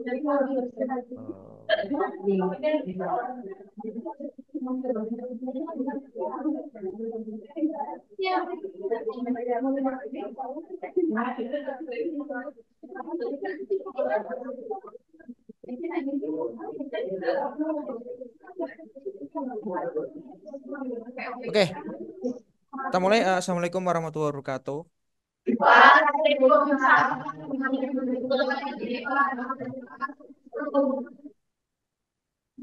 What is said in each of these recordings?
Eh, Oke, kita mulai. Assalamualaikum warahmatullahi wabarakatuh.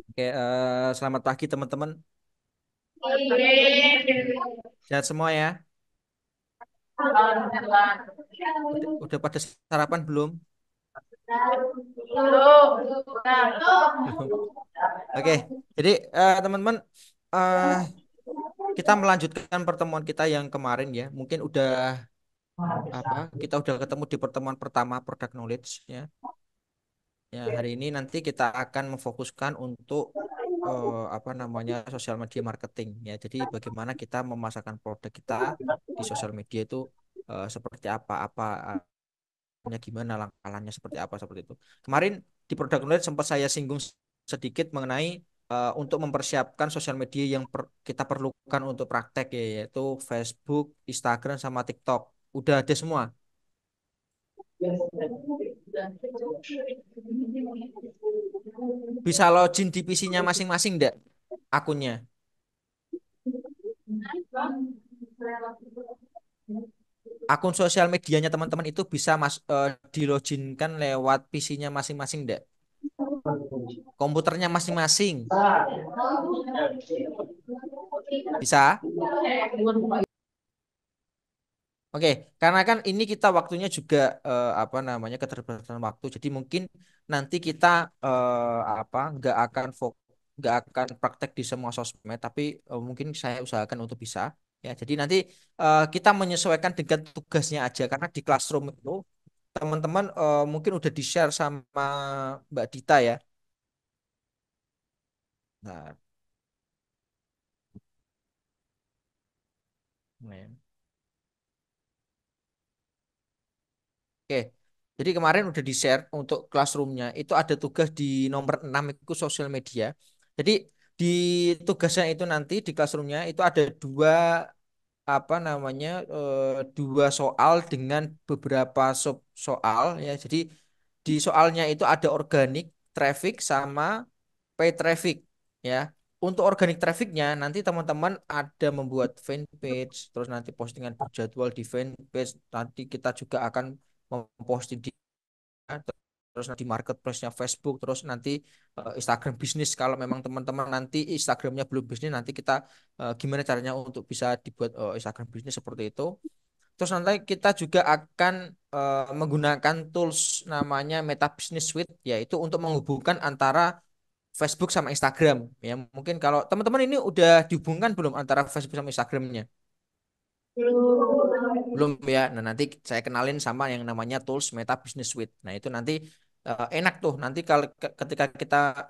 Oke, selamat pagi teman-teman. Sehat semua ya. Udah pada sarapan belum? Belum. Oke, jadi teman-teman, eh, kita melanjutkan pertemuan kita yang kemarin ya. Mungkin udah kita udah ketemu di pertemuan pertama product knowledge ya. Ya, hari ini nanti kita akan memfokuskan untuk sosial media marketing ya. Jadi bagaimana kita memasarkan produk kita di sosial media itu seperti apa gimana langkah-langkahnya seperti itu. Kemarin di produk knowledge sempat saya singgung sedikit mengenai untuk mempersiapkan sosial media yang kita perlukan untuk praktek ya, yaitu Facebook, Instagram sama TikTok. Udah ada semua. Bisa login di PC-nya masing-masing enggak akunnya? Akun sosial medianya teman-teman itu bisa diloginkan lewat PC-nya masing-masing enggak? Komputernya masing-masing. Bisa? Oke, karena kan ini kita waktunya juga keterbatasan waktu. Jadi mungkin nanti kita nggak akan praktek di semua sosmed, tapi mungkin saya usahakan untuk bisa. Ya, jadi nanti kita menyesuaikan dengan tugasnya aja. Karena di Classroom itu teman-teman mungkin udah di-share sama Mbak Dita ya. Nah, nah. Oke, jadi kemarin udah di-share untuk classroom-nya. Itu ada tugas di nomor 6 itu sosial media. Jadi di tugasnya itu nanti di classroom-nya itu ada dua soal dengan beberapa sub soal ya. Jadi di soalnya itu ada organic traffic sama pay traffic ya. Untuk organic trafficnya nanti teman-teman ada membuat fanpage, terus nanti postingan berjadwal di fanpage. Nanti kita juga akan memposting terus nanti marketplace-nya Facebook, terus nanti Instagram bisnis. Kalau memang teman-teman nanti Instagramnya belum bisnis, nanti kita gimana caranya untuk bisa dibuat Instagram bisnis seperti itu. Terus nanti kita juga akan menggunakan tools namanya Meta Business Suite, yaitu untuk menghubungkan antara Facebook sama Instagram. Ya, mungkin kalau teman-teman ini udah dihubungkan belum antara Facebook sama Instagramnya? Belum ya. Nah, nanti saya kenalin sama yang namanya tools Meta Business Suite. Nah, itu nanti enak tuh. Nanti kalau ketika kita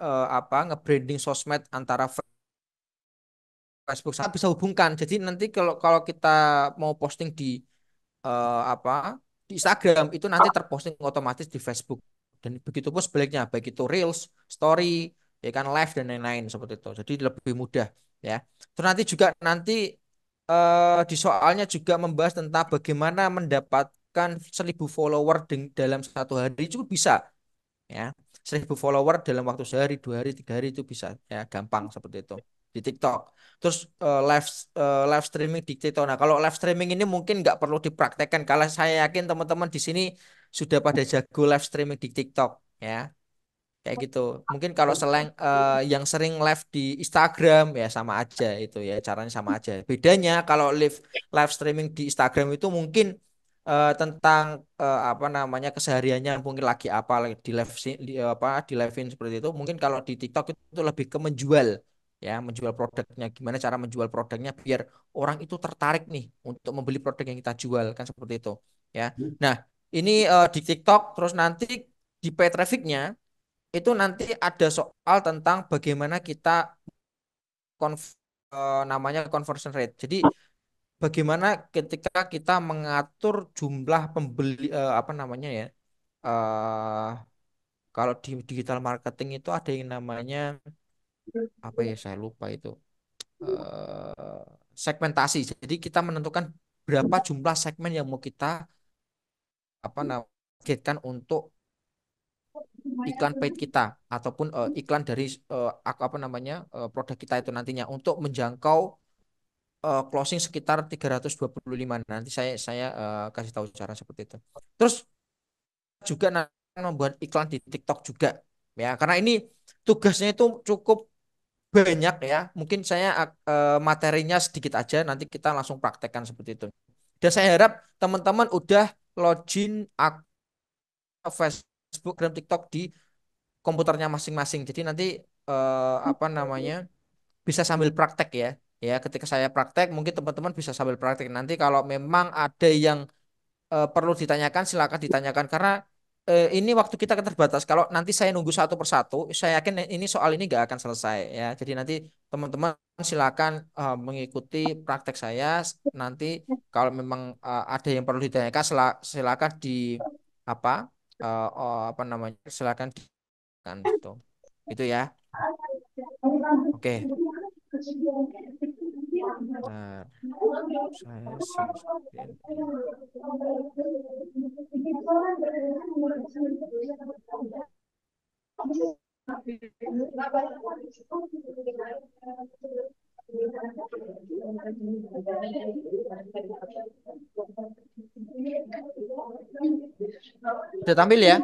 nge-branding sosmed antara Facebook kita bisa hubungkan. Jadi nanti kalau kalau kita mau posting di eh, apa di Instagram itu nanti terposting otomatis di Facebook. Dan begitu pun sebaliknya, baik itu Reels, Story, ya kan live dan lain-lain seperti itu. Jadi lebih mudah ya. Terus nanti juga di soalnya juga membahas tentang bagaimana mendapatkan 1.000 follower dalam satu hari itu bisa ya. 1.000 follower dalam waktu sehari, 2 hari, 3 hari itu bisa ya, gampang seperti itu di TikTok. Terus live streaming di TikTok. Nah, kalau live streaming ini mungkin nggak perlu dipraktekkan. Kalau saya yakin teman-teman di sini sudah pada jago live streaming di TikTok ya. Kayak gitu. Mungkin kalau yang sering live di Instagram ya sama aja itu ya, caranya sama aja. Bedanya kalau live streaming di Instagram itu mungkin tentang kesehariannya, mungkin lagi apa lagi di live di livein seperti itu. Mungkin kalau di TikTok itu lebih ke menjual ya, menjual produknya. Gimana cara menjual produknya biar orang itu tertarik nih untuk membeli produk yang kita jual kan seperti itu ya. Nah, ini di TikTok terus nanti di pay trafficnya itu nanti ada soal tentang bagaimana kita namanya conversion rate. Jadi bagaimana ketika kita mengatur jumlah pembeli eh, Kalau di digital marketing itu ada yang namanya apa ya, saya lupa itu. eh, Segmentasi. Jadi kita menentukan berapa jumlah segmen yang mau kita apa namanya targetkan untuk iklan paid kita ataupun iklan dari apa namanya produk kita itu nantinya untuk menjangkau closing sekitar 325. Nanti saya kasih tahu cara seperti itu. Terus juga membuat iklan di TikTok juga ya, karena ini tugasnya itu cukup banyak ya. Mungkin saya materinya sedikit aja, nanti kita langsung praktekkan seperti itu. Dan saya harap teman-teman udah login Facebook dan TikTok di komputernya masing-masing. Jadi nanti apa namanya bisa sambil praktek ya. Ya, ketika saya praktek, mungkin teman-teman bisa sambil praktek. Nanti kalau memang ada yang perlu ditanyakan, silakan ditanyakan karena ini waktu kita terbatas. Kalau nanti saya nunggu satu persatu, saya yakin ini soal ini nggak akan selesai ya. Jadi nanti teman-teman silakan mengikuti praktek saya. Nanti kalau memang ada yang perlu ditanyakan, silakan di apa apa namanya, silakan kan gitu. Itu ya. Oke. Nah, saya share screen ini. Sudah tampil ya?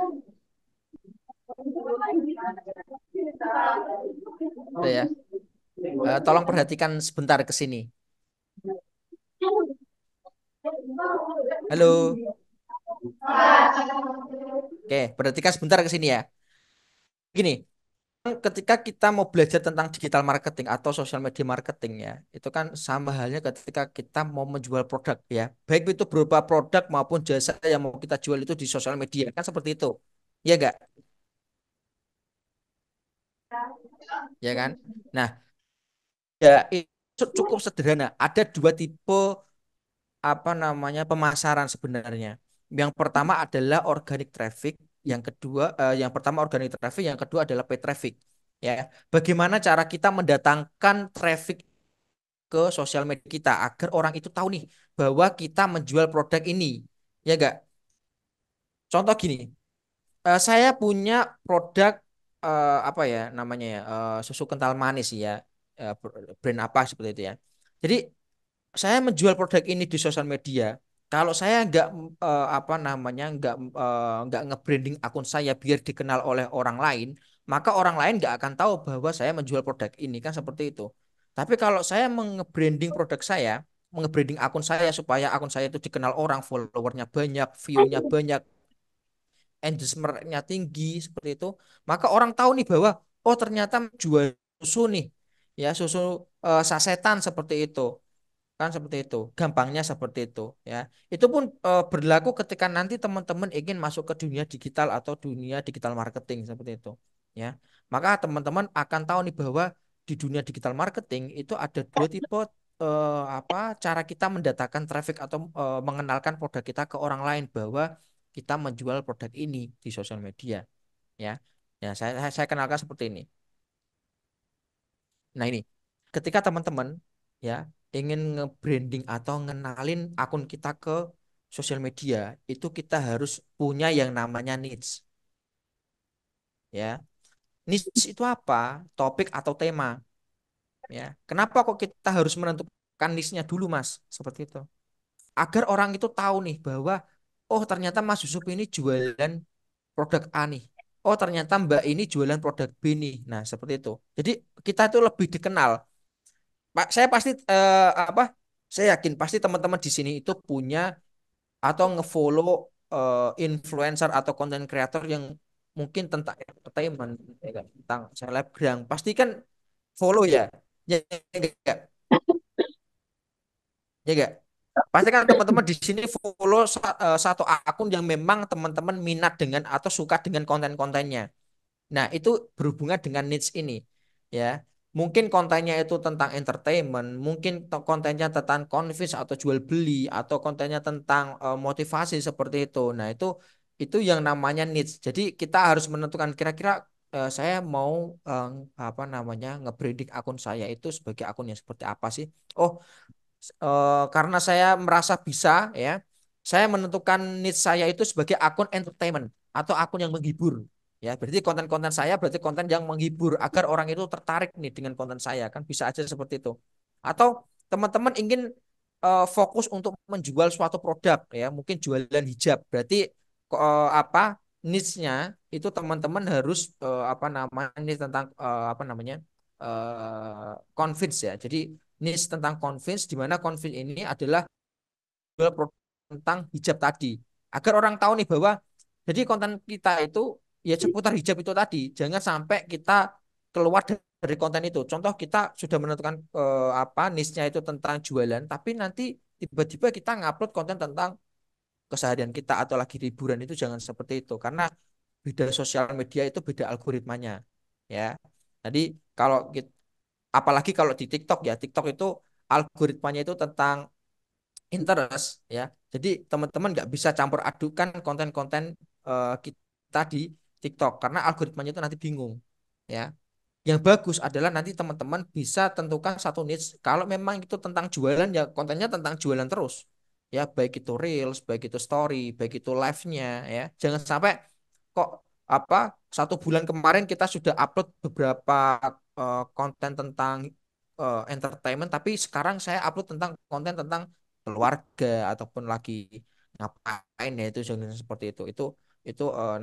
Sudah ya. Tolong perhatikan sebentar ke sini. Halo. Oke, perhatikan sebentar ke sini ya. Gini, ketika kita mau belajar tentang digital marketing atau social media marketing ya, itu kan sama halnya ketika kita mau menjual produk ya. Baik itu berupa produk maupun jasa yang mau kita jual itu di sosial media kan seperti itu. Ya enggak? Ya kan? Nah, ya itu cukup sederhana. Ada dua tipe apa namanya pemasaran sebenarnya. Yang pertama adalah organic traffic, yang kedua yang pertama organic traffic, yang kedua adalah paid traffic. Ya, bagaimana cara kita mendatangkan traffic ke sosial media kita agar orang itu tahu nih bahwa kita menjual produk ini. Ya enggak? Contoh gini, saya punya produk apa ya namanya ya, susu kental manis ya, brand apa seperti itu ya. Jadi saya menjual produk ini di sosial media. Kalau saya nggak apa namanya nggak nge-branding akun saya biar dikenal oleh orang lain, maka orang lain nggak akan tahu bahwa saya menjual produk ini kan seperti itu. Tapi kalau saya menge-branding produk saya, menge-branding akun saya supaya akun saya itu dikenal orang, followernya banyak, view-nya banyak, engagementnya tinggi seperti itu, maka orang tahu nih bahwa oh ternyata jual susu nih, ya susu sasetan seperti itu kan seperti itu, gampangnya seperti itu ya. Itu pun berlaku ketika nanti teman-teman ingin masuk ke dunia digital atau dunia digital marketing seperti itu ya. Maka teman-teman akan tahu nih bahwa di dunia digital marketing itu ada dua tipe apa cara kita mendatangkan traffic atau mengenalkan produk kita ke orang lain bahwa kita menjual produk ini di sosial media ya. Ya, saya kenalkan seperti ini. Nah ini, ketika teman-teman ya ingin nge-branding atau ngenalin akun kita ke sosial media, itu kita harus punya yang namanya niche ya. Niche itu apa? Topik atau tema ya. Kenapa kok kita harus menentukan niche-nya dulu, Mas? Seperti itu. Agar orang itu tahu nih bahwa oh ternyata Mas Yusuf ini jualan produk A nih. Oh ternyata Mbak ini jualan produk B nih. Nah, seperti itu. Jadi kita itu lebih dikenal. Pak, saya pasti apa? Saya yakin pasti teman-teman di sini itu punya atau ngefollow influencer atau content creator yang mungkin tentang entertainment, ya kan? Tentang selebgram. Pasti kan follow ya. Ya, ya, ya, ya, ya. Pasti kan teman-teman di sini follow satu akun yang memang teman-teman minat dengan atau suka dengan konten-kontennya. Nah, itu berhubungan dengan niche ini. Ya, mungkin kontennya itu tentang entertainment, mungkin kontennya tentang convince atau jual beli, atau kontennya tentang motivasi seperti itu. Nah, itu Itu yang namanya needs. Jadi kita harus menentukan kira-kira saya mau apa namanya nge-branding akun saya itu sebagai akun yang seperti apa sih? Oh, karena saya merasa bisa ya, saya menentukan niche saya itu sebagai akun entertainment atau akun yang menghibur. Ya, berarti konten-konten saya berarti konten yang menghibur agar orang itu tertarik nih dengan konten saya kan bisa aja seperti itu. Atau teman-teman ingin fokus untuk menjual suatu produk ya, mungkin jualan hijab. Berarti apa niche-nya itu teman-teman harus apa namanya ini tentang apa namanya convince ya. Jadi niche tentang convince di mana convince ini adalah produk tentang hijab tadi agar orang tahu nih bahwa jadi konten kita itu ya seputar hijab itu tadi jangan sampai kita keluar dari konten itu contoh kita sudah menentukan apa niche-nya itu tentang jualan tapi nanti tiba-tiba kita ngupload konten tentang keseharian kita atau lagi liburan itu jangan seperti itu karena beda sosial media itu beda algoritmanya ya jadi kalau apalagi kalau di TikTok ya TikTok itu algoritmanya itu tentang interest ya. Jadi teman-teman nggak bisa campur adukan konten-konten kita di TikTok karena algoritmanya itu nanti bingung ya. Yang bagus adalah nanti teman-teman bisa tentukan satu niche. Kalau memang itu tentang jualan ya kontennya tentang jualan terus. Ya baik itu reels, baik itu story, baik itu live-nya ya. Jangan sampai kok apa 1 bulan kemarin kita sudah upload beberapa konten tentang entertainment tapi sekarang saya upload tentang konten tentang keluarga ataupun lagi ngapain ya itu jangan seperti itu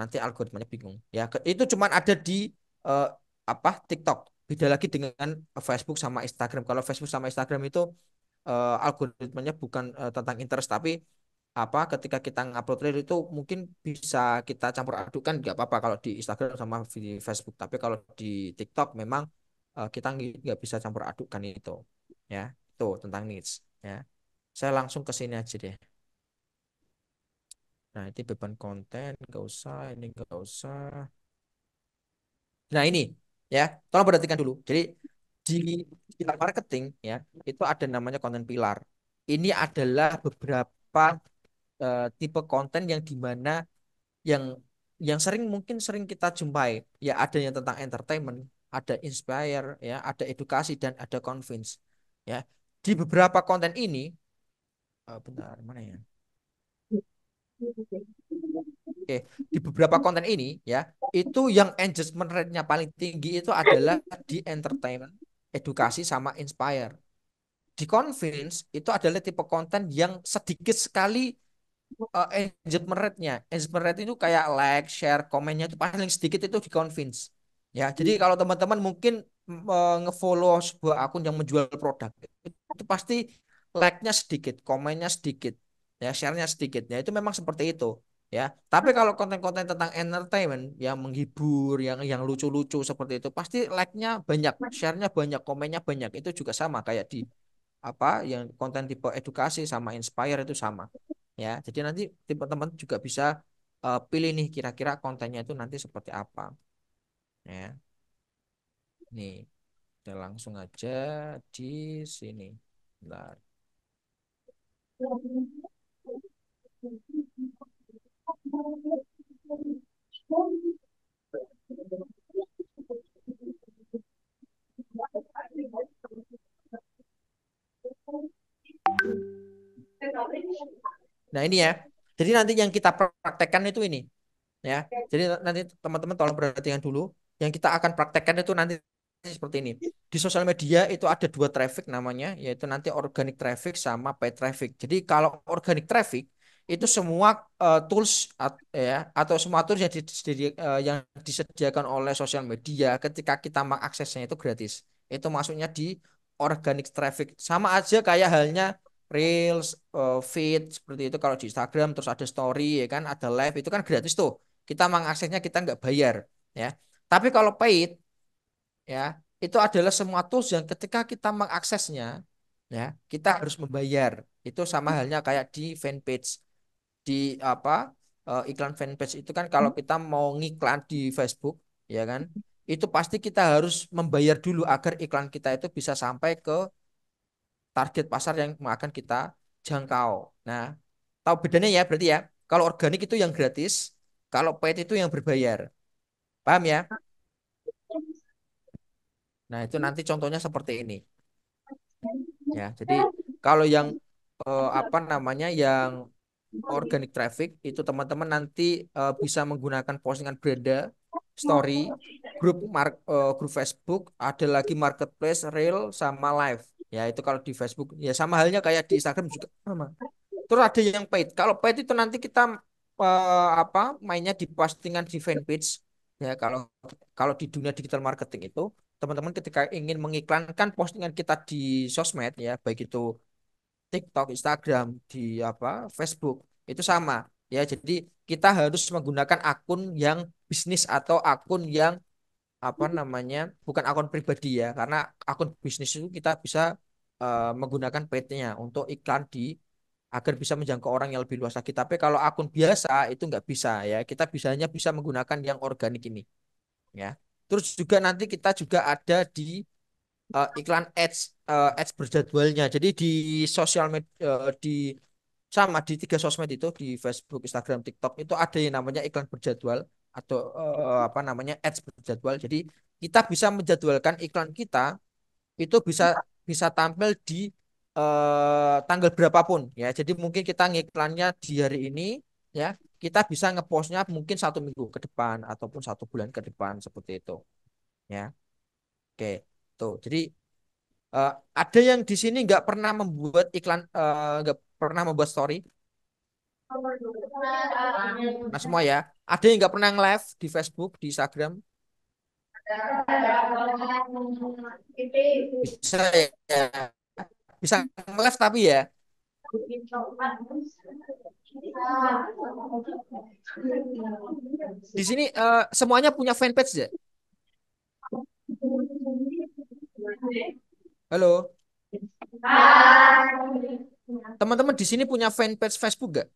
nanti algoritmanya bingung ya itu cuman ada di eh, apa TikTok beda lagi dengan Facebook sama Instagram kalau Facebook sama Instagram itu algoritmanya bukan tentang interest tapi apa ketika kita ngupload reel itu mungkin bisa kita campur adukan nggak apa-apa kalau di Instagram sama di Facebook tapi kalau di TikTok memang kita nggak bisa campur adukan itu ya itu tentang needs ya saya langsung ke sini aja deh nah itu beban konten nggak usah ini nggak usah nah ini ya tolong perhatikan dulu jadi di pilar marketing ya itu ada namanya konten pilar ini adalah beberapa tipe konten yang dimana yang sering mungkin sering kita jumpai ya ada yang tentang entertainment ada inspire ya ada edukasi dan ada convince ya di beberapa konten ini bentar mana ya oke di beberapa konten ini ya itu yang engagement rate-nya paling tinggi itu adalah di entertainment edukasi sama inspire di convince itu adalah tipe konten yang sedikit sekali engagement rate-nya. Engagement rate itu kayak like, share, komennya itu paling sedikit itu di convince. Ya, jadi kalau teman-teman mungkin ngefollow sebuah akun yang menjual produk, itu pasti like-nya sedikit, komennya sedikit, ya share-nya sedikit. Ya itu memang seperti itu. Ya, tapi kalau konten-konten tentang entertainment yang menghibur, yang lucu-lucu seperti itu, pasti like-nya banyak, share-nya banyak, komennya banyak. Itu juga sama kayak di apa yang konten tipe edukasi sama inspire itu sama ya jadi nanti teman-teman juga bisa pilih nih kira-kira kontennya itu nanti seperti apa ya nih kita langsung aja di sini bentar. Nah ini ya jadi nanti yang kita praktekkan itu ini ya. Jadi nanti teman-teman tolong perhatikan dulu. Yang kita akan praktekkan itu nanti seperti ini. Di sosial media itu ada dua traffic namanya, yaitu nanti organic traffic sama paid traffic. Jadi kalau organic traffic itu semua tools ya atau semua tools yang disediakan oleh sosial media ketika kita mengaksesnya itu gratis. Itu masuknya di organic traffic. Sama aja kayak halnya Reels, feed seperti itu kalau di Instagram terus ada story ya kan, ada live itu kan gratis tuh kita mengaksesnya kita nggak bayar ya tapi kalau paid ya itu adalah semua tools yang ketika kita mengaksesnya ya kita harus membayar itu sama halnya kayak di fanpage di apa iklan fanpage itu kan kalau kita mau ngiklan di Facebook ya kan itu pasti kita harus membayar dulu agar iklan kita itu bisa sampai ke target pasar yang akan kita jangkau nah tahu bedanya ya berarti ya kalau organik itu yang gratis Kalau paid itu yang berbayar. Paham ya? Nah, itu nanti contohnya seperti ini. Ya, jadi kalau yang apa namanya yang organic traffic itu teman-teman nanti bisa menggunakan postingan beranda, story, grup Facebook, ada lagi marketplace, reel sama live. Ya, itu kalau di Facebook ya sama halnya kayak di Instagram juga sama. Terus ada yang paid. Kalau paid itu nanti kita apa mainnya di postingan di fanpage. Ya, kalau kalau di dunia digital marketing itu teman-teman ketika ingin mengiklankan postingan kita di sosmed ya, baik itu TikTok, Instagram, di apa Facebook itu sama ya. Jadi kita harus menggunakan akun yang bisnis atau akun yang apa namanya bukan akun pribadi ya, karena akun bisnis itu kita bisa menggunakan paid-nya untuk iklan di agar bisa menjangkau orang yang lebih luas lagi. Tapi kalau akun biasa itu nggak bisa ya. Kita bisanya bisa menggunakan yang organik ini ya. Terus juga nanti kita juga ada di iklan ads berjadwalnya. Jadi di sosial media di sama di tiga sosmed itu di Facebook, Instagram, TikTok itu ada yang namanya iklan berjadwal atau apa namanya ads berjadwal. Jadi kita bisa menjadwalkan iklan kita itu bisa bisa tampil di tanggal berapapun ya. Jadi mungkin kita ngiklannya di hari ini ya, kita bisa ngepostnya mungkin 1 minggu ke depan ataupun 1 bulan ke depan seperti itu ya. Oke, tuh. Jadi eh, ada yang di sini nggak pernah membuat iklan, nggak pernah membuat story. Nah semua ya. Ada yang nggak pernah nge-live di Facebook, di Instagram. Bisa ya. Bisa nge-live tapi ya. Di sini semuanya punya fanpage ya. Halo, teman-teman di sini punya fanpage Facebook nggak?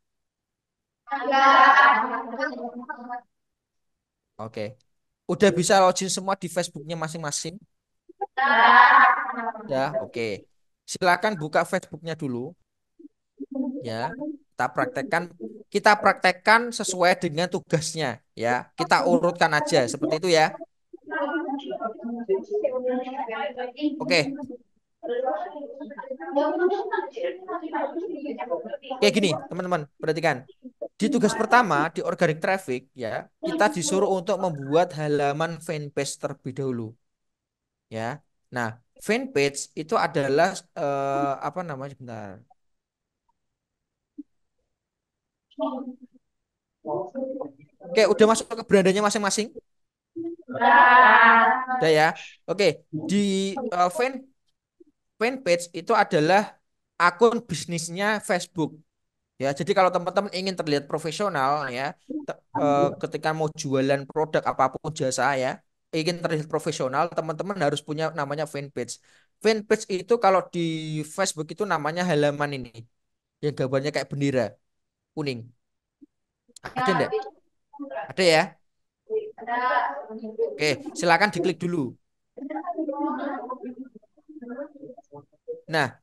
Oke. Udah bisa login semua di Facebooknya masing-masing? Ya, oke. Silakan buka Facebooknya dulu, ya. Kita praktekkan sesuai dengan tugasnya, ya. Kita urutkan aja seperti itu ya. Oke, kayak gini, teman-teman. Perhatikan. Di tugas pertama di organic traffic, ya, kita disuruh untuk membuat halaman fanpage terlebih dahulu, ya. Nah, fanpage itu adalah apa namanya? Sebentar. Oke, udah masuk ke berandanya masing-masing. Udah ya. Oke, di fanpage itu adalah akun bisnisnya Facebook. Ya, jadi kalau teman-teman ingin terlihat profesional ya, ketika mau jualan produk apapun jasa ya, ingin terlihat profesional, teman-teman harus punya namanya fanpage. Fanpage itu kalau di Facebook itu namanya halaman ini, yang gambarnya kayak bendera kuning. Ada enggak? Ada ya? Oke, silakan diklik dulu. Nah,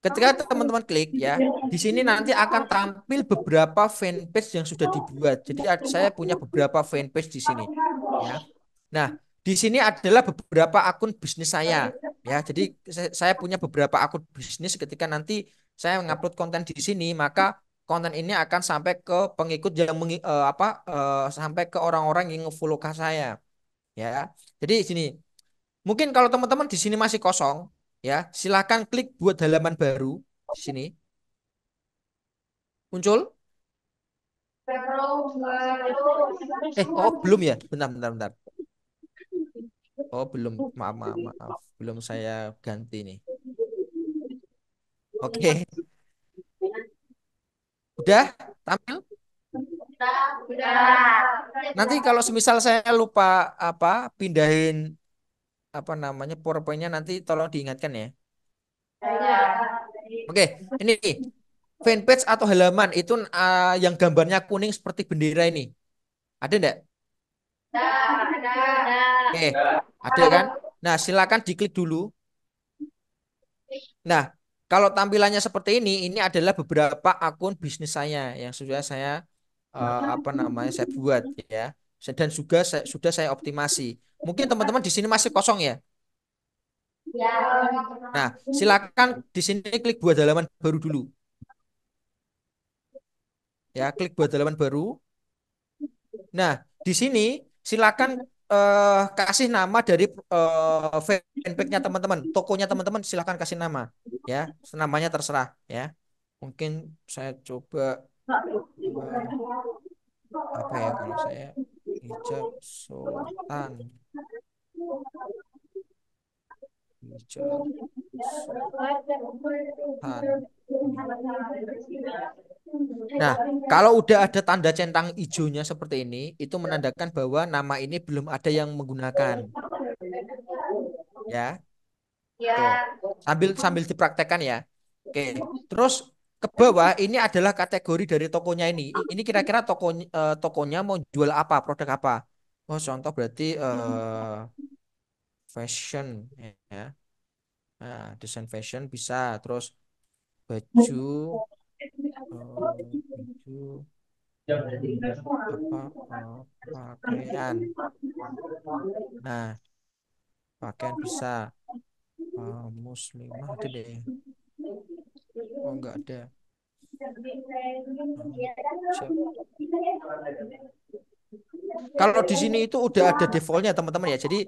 ketika teman-teman klik ya, di sini nanti akan tampil beberapa fanpage yang sudah dibuat. Jadi saya punya beberapa fanpage di sini, ya. Nah, di sini adalah beberapa akun bisnis saya, ya. Jadi saya punya beberapa akun bisnis. Ketika nanti saya mengupload konten di sini, maka konten ini akan sampai ke pengikut yang sampai ke orang-orang yang nge-follow ke saya, ya. Jadi sini mungkin kalau teman-teman di sini masih kosong, ya, silakan klik buat halaman baru di sini. Muncul? Oh, belum ya? Bentar, bentar, bentar. Oh, belum. Maaf, maaf, maaf. Belum saya ganti nih. Oke. Udah tampil? Nanti kalau semisal saya lupa apa pindahin apa namanya PowerPoint-nya nanti tolong diingatkan ya. Oke, ini nih, fanpage atau halaman itu yang gambarnya kuning seperti bendera ini. Ada enggak? Oke, ada kan? Nah, silakan diklik dulu. Nah, kalau tampilannya seperti ini adalah beberapa akun bisnis saya yang sudah saya apa namanya saya buat ya. Dan juga sudah saya optimasi. Mungkin teman-teman di sini masih kosong ya. Nah, silakan di sini klik buat halaman baru dulu. Ya, klik buat halaman baru. Nah, di sini silakan kasih nama dari fanpage-nya teman-teman, tokonya teman-teman silakan kasih nama, ya, namanya terserah, ya. Mungkin saya coba eh, apa ya kalau saya hijab Sultan, hijab Sultan. Nih. Nah, kalau udah ada tanda centang hijaunya seperti ini, itu menandakan bahwa nama ini belum ada yang menggunakan, ya. Tuh, sambil sambil dipraktekkan ya. Oke, terus ke bawah ini adalah kategori dari tokonya ini. Ini kira-kira tokonya mau jual apa, produk apa? Oh, contoh berarti fashion ya. Nah, desain fashion bisa, terus baju baju apa pakaian. Nah, pakaian bisa muslimah ada deh. Oh, enggak ada. Hijab. Kalau di sini itu udah ada defaultnya teman-teman ya. Jadi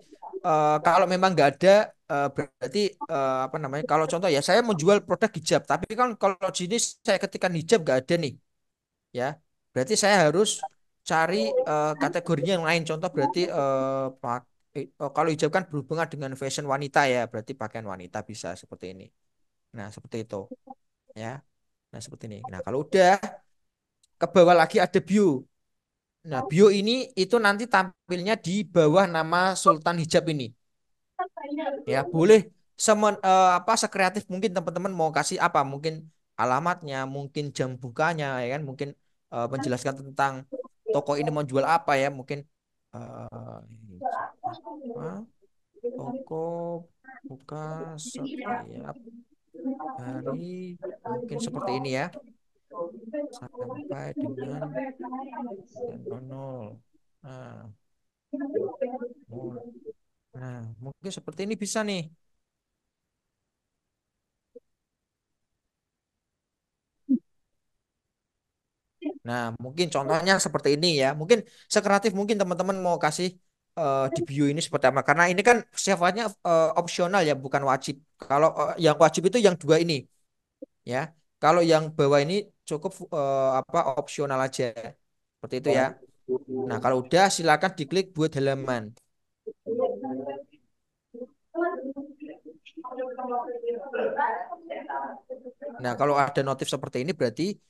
kalau memang nggak ada berarti apa namanya? Kalau contoh ya saya menjual produk hijab, tapi kan kalau di sini saya ketikkan hijab nggak ada nih, ya. Berarti saya harus cari kategorinya yang lain. Contoh berarti kalau hijab kan berhubungan dengan fashion wanita ya, berarti pakaian wanita bisa seperti ini. Nah seperti itu, ya. Nah seperti ini. Nah kalau udah ke bawah lagi ada bio. Nah, bio ini itu nanti tampilnya di bawah nama Sultan Hijab ini. Ya, boleh apa sekreatif mungkin teman-teman mau kasih apa? Mungkin alamatnya, mungkin jam bukanya ya kan, mungkin menjelaskan tentang toko ini mau jual apa ya, mungkin apa? Toko buka setiap hari mungkin seperti ini ya. Sampai dengan 9.00. Nah, nah, mungkin seperti ini bisa nih. Nah, mungkin contohnya seperti ini ya. Mungkin sekreatif mungkin teman-teman mau kasih di bio ini seperti apa. Karena ini kan sifatnya opsional ya, bukan wajib. Kalau yang wajib itu yang dua ini ya. Kalau yang bawah ini cukup apa opsional aja. Seperti itu ya. Nah, kalau udah silakan diklik buat halaman. Nah, kalau ada notif seperti ini berarti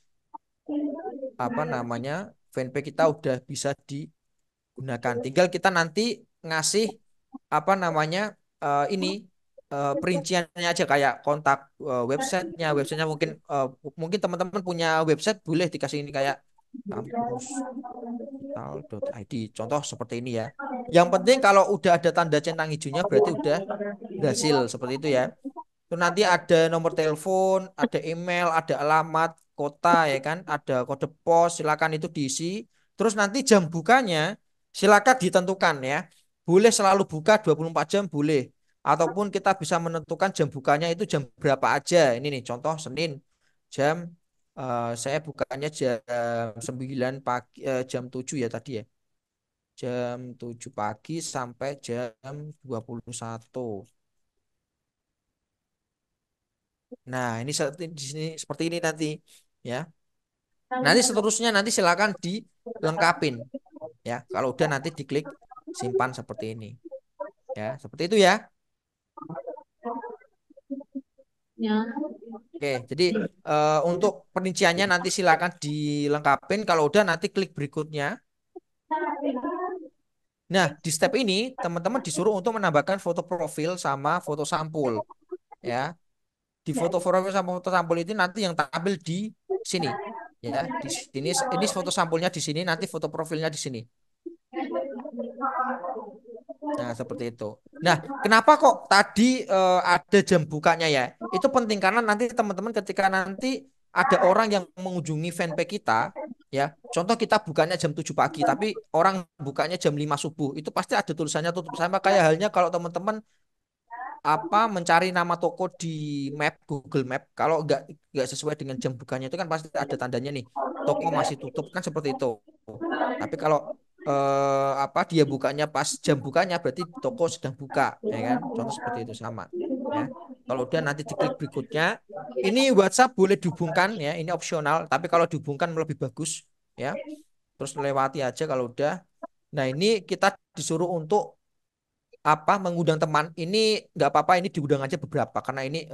apa namanya fanpage kita udah bisa digunakan. Tinggal kita nanti ngasih apa namanya ini perinciannya aja kayak kontak websitenya mungkin teman-teman punya website boleh dikasih ini kayak kampusdigital.id contoh seperti ini ya. Yang penting kalau udah ada tanda centang hijaunya berarti udah berhasil seperti itu ya. Itu nanti ada nomor telepon, ada email, ada alamat kota ya kan, ada kode pos, silakan itu diisi. Terus nanti jam bukanya silakan ditentukan ya. Boleh selalu buka 24 jam boleh. Ataupun kita bisa menentukan jam bukanya itu jam berapa aja. Ini nih contoh Senin jam saya bukanya jam 9 pagi jam 7 ya tadi ya. Jam 7 pagi sampai jam 21. Nah, ini di sini seperti ini nanti ya. Nanti seterusnya nanti silakan dilengkapin ya. Kalau udah nanti diklik simpan seperti ini. Ya, seperti itu ya. Oke, jadi untuk perinciannya nanti silakan dilengkapin. Kalau udah nanti klik berikutnya. Nah, di step ini teman-teman disuruh untuk menambahkan foto profil sama foto sampul ya. Di foto profil sama foto sampul itu nanti yang tampil di sini ya. Di sini ini foto sampulnya di sini, nanti foto profilnya di sini. Nah, seperti itu. Nah, kenapa kok tadi ada jam bukanya ya? Itu penting karena nanti teman-teman ketika nanti ada orang yang mengunjungi fanpage kita, Ya, contoh kita bukanya jam 7 pagi, tapi orang bukanya jam 5 subuh. Itu pasti ada tulisannya tutup. Sama kayak halnya kalau teman-teman mencari nama toko di map Google Map, kalau nggak sesuai dengan jam bukanya itu kan pasti ada tandanya nih, toko masih tutup kan seperti itu. Tapi kalau dia bukanya pas jam bukanya berarti toko sedang buka, ya kan? Contoh seperti itu sama, ya. Kalau udah nanti diklik berikutnya, ini WhatsApp boleh dihubungkan ya, ini opsional, tapi kalau dihubungkan lebih bagus, ya. Terus lewati aja kalau udah. Nah, ini kita disuruh untuk mengundang teman ini nggak apa-apa, ini diundang aja beberapa karena ini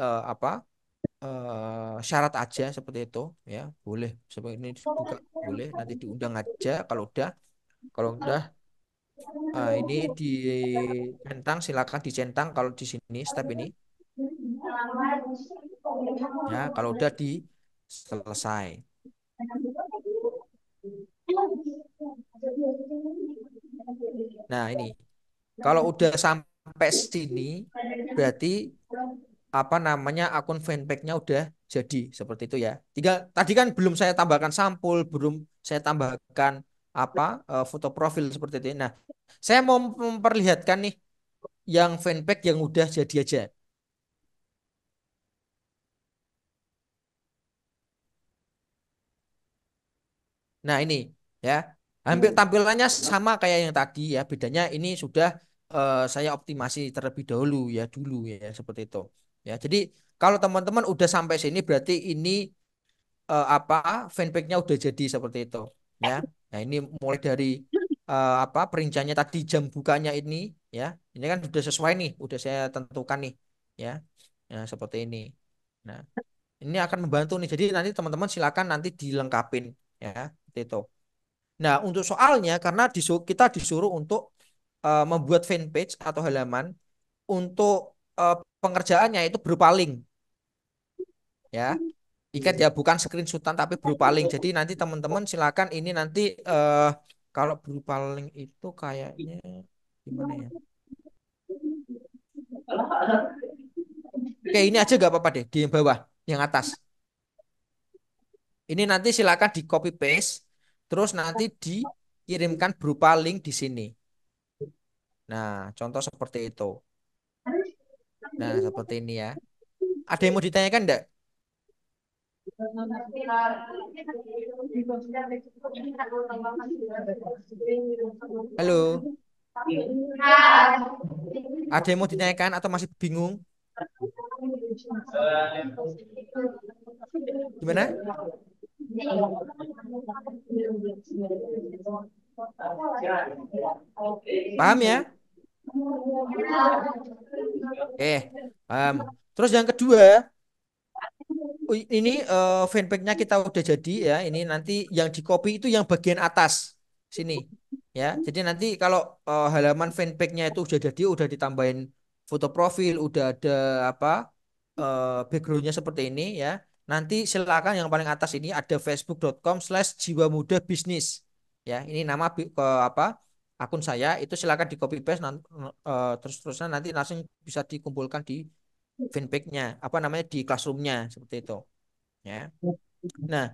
syarat aja seperti itu, ya boleh seperti ini dibuka, boleh nanti diundang aja kalau udah ini dicentang, silakan dicentang kalau di sini step ini, ya kalau udah di selesai. Nah, ini kalau udah sampai sini berarti akun fanpage-nya udah jadi seperti itu ya. Tadi kan belum saya tambahkan sampul, belum saya tambahkan foto profil seperti itu. Nah, saya mau memperlihatkan nih yang fanpage yang udah jadi aja. Nah, ini ya. Hampir tampilannya sama kayak yang tadi ya. Bedanya ini sudah saya optimasi terlebih dahulu ya, dulu ya seperti itu. Ya, jadi kalau teman-teman udah sampai sini berarti ini fanpage-nya udah jadi seperti itu, ya. Nah, ini mulai dari perinciannya tadi, jam bukanya ini, ya. Ini kan sudah sesuai nih, udah saya tentukan nih, ya. Nah, seperti ini. Nah, ini akan membantu nih. Jadi nanti teman-teman silakan nanti dilengkapin, ya, seperti itu. Nah, untuk soalnya karena kita disuruh untuk membuat fanpage atau halaman untuk pengerjaannya itu berupa link, ya. Ikat ya, bukan screenshotan tapi berupa link. Jadi nanti teman-teman silakan ini nanti kalau berupa link itu kayaknya gimana ya? Oke, ini aja gak apa-apa deh di bawah, yang atas. Ini nanti silakan di copy paste, terus nanti dikirimkan berupa link di sini. Nah, contoh seperti itu. Nah, seperti ini ya. Ada yang mau ditanyakan enggak? Halo, ada yang mau ditanyakan atau masih bingung? Gimana? Paham ya? Oke, paham. Terus yang kedua, ini fanpage-nya kita udah jadi ya. Ini nanti yang di copy itu yang bagian atas sini, ya. Jadi nanti kalau halaman fanpage-nya itu udah jadi, udah ditambahin foto profil, udah ada apa background-nya seperti ini ya. Nanti silakan yang paling atas ini ada facebook.com/jiwamudabisnis. Ya, ini nama akun saya, itu silakan di copy paste terus-terusan nanti langsung bisa dikumpulkan di fanpage-nya, di classroom-nya seperti itu, ya. Nah,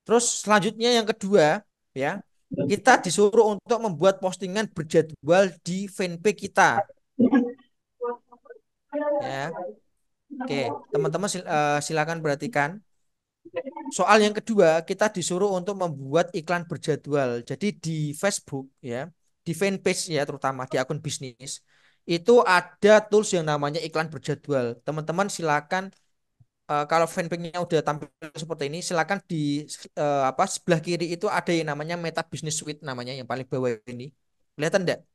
terus selanjutnya yang kedua, ya, kita disuruh untuk membuat postingan berjadwal di fanpage kita, ya. Oke, teman-teman silakan perhatikan. Soal yang kedua, kita disuruh untuk membuat iklan berjadwal. Jadi di Facebook ya, di fanpage ya, terutama di akun bisnis, itu ada tools yang namanya iklan berjadwal. Teman-teman silakan kalau fanpage-nya udah tampil seperti ini, silakan di sebelah kiri itu ada yang namanya Meta Business Suite, namanya yang paling bawah ini. Kelihatan enggak?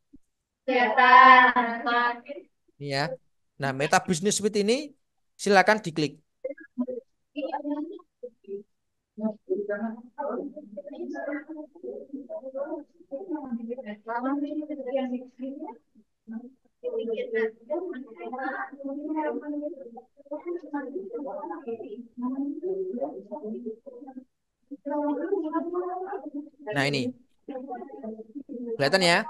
Ini ya. Nah, Meta Business Suite ini silakan diklik. Nah, ini kelihatan ya.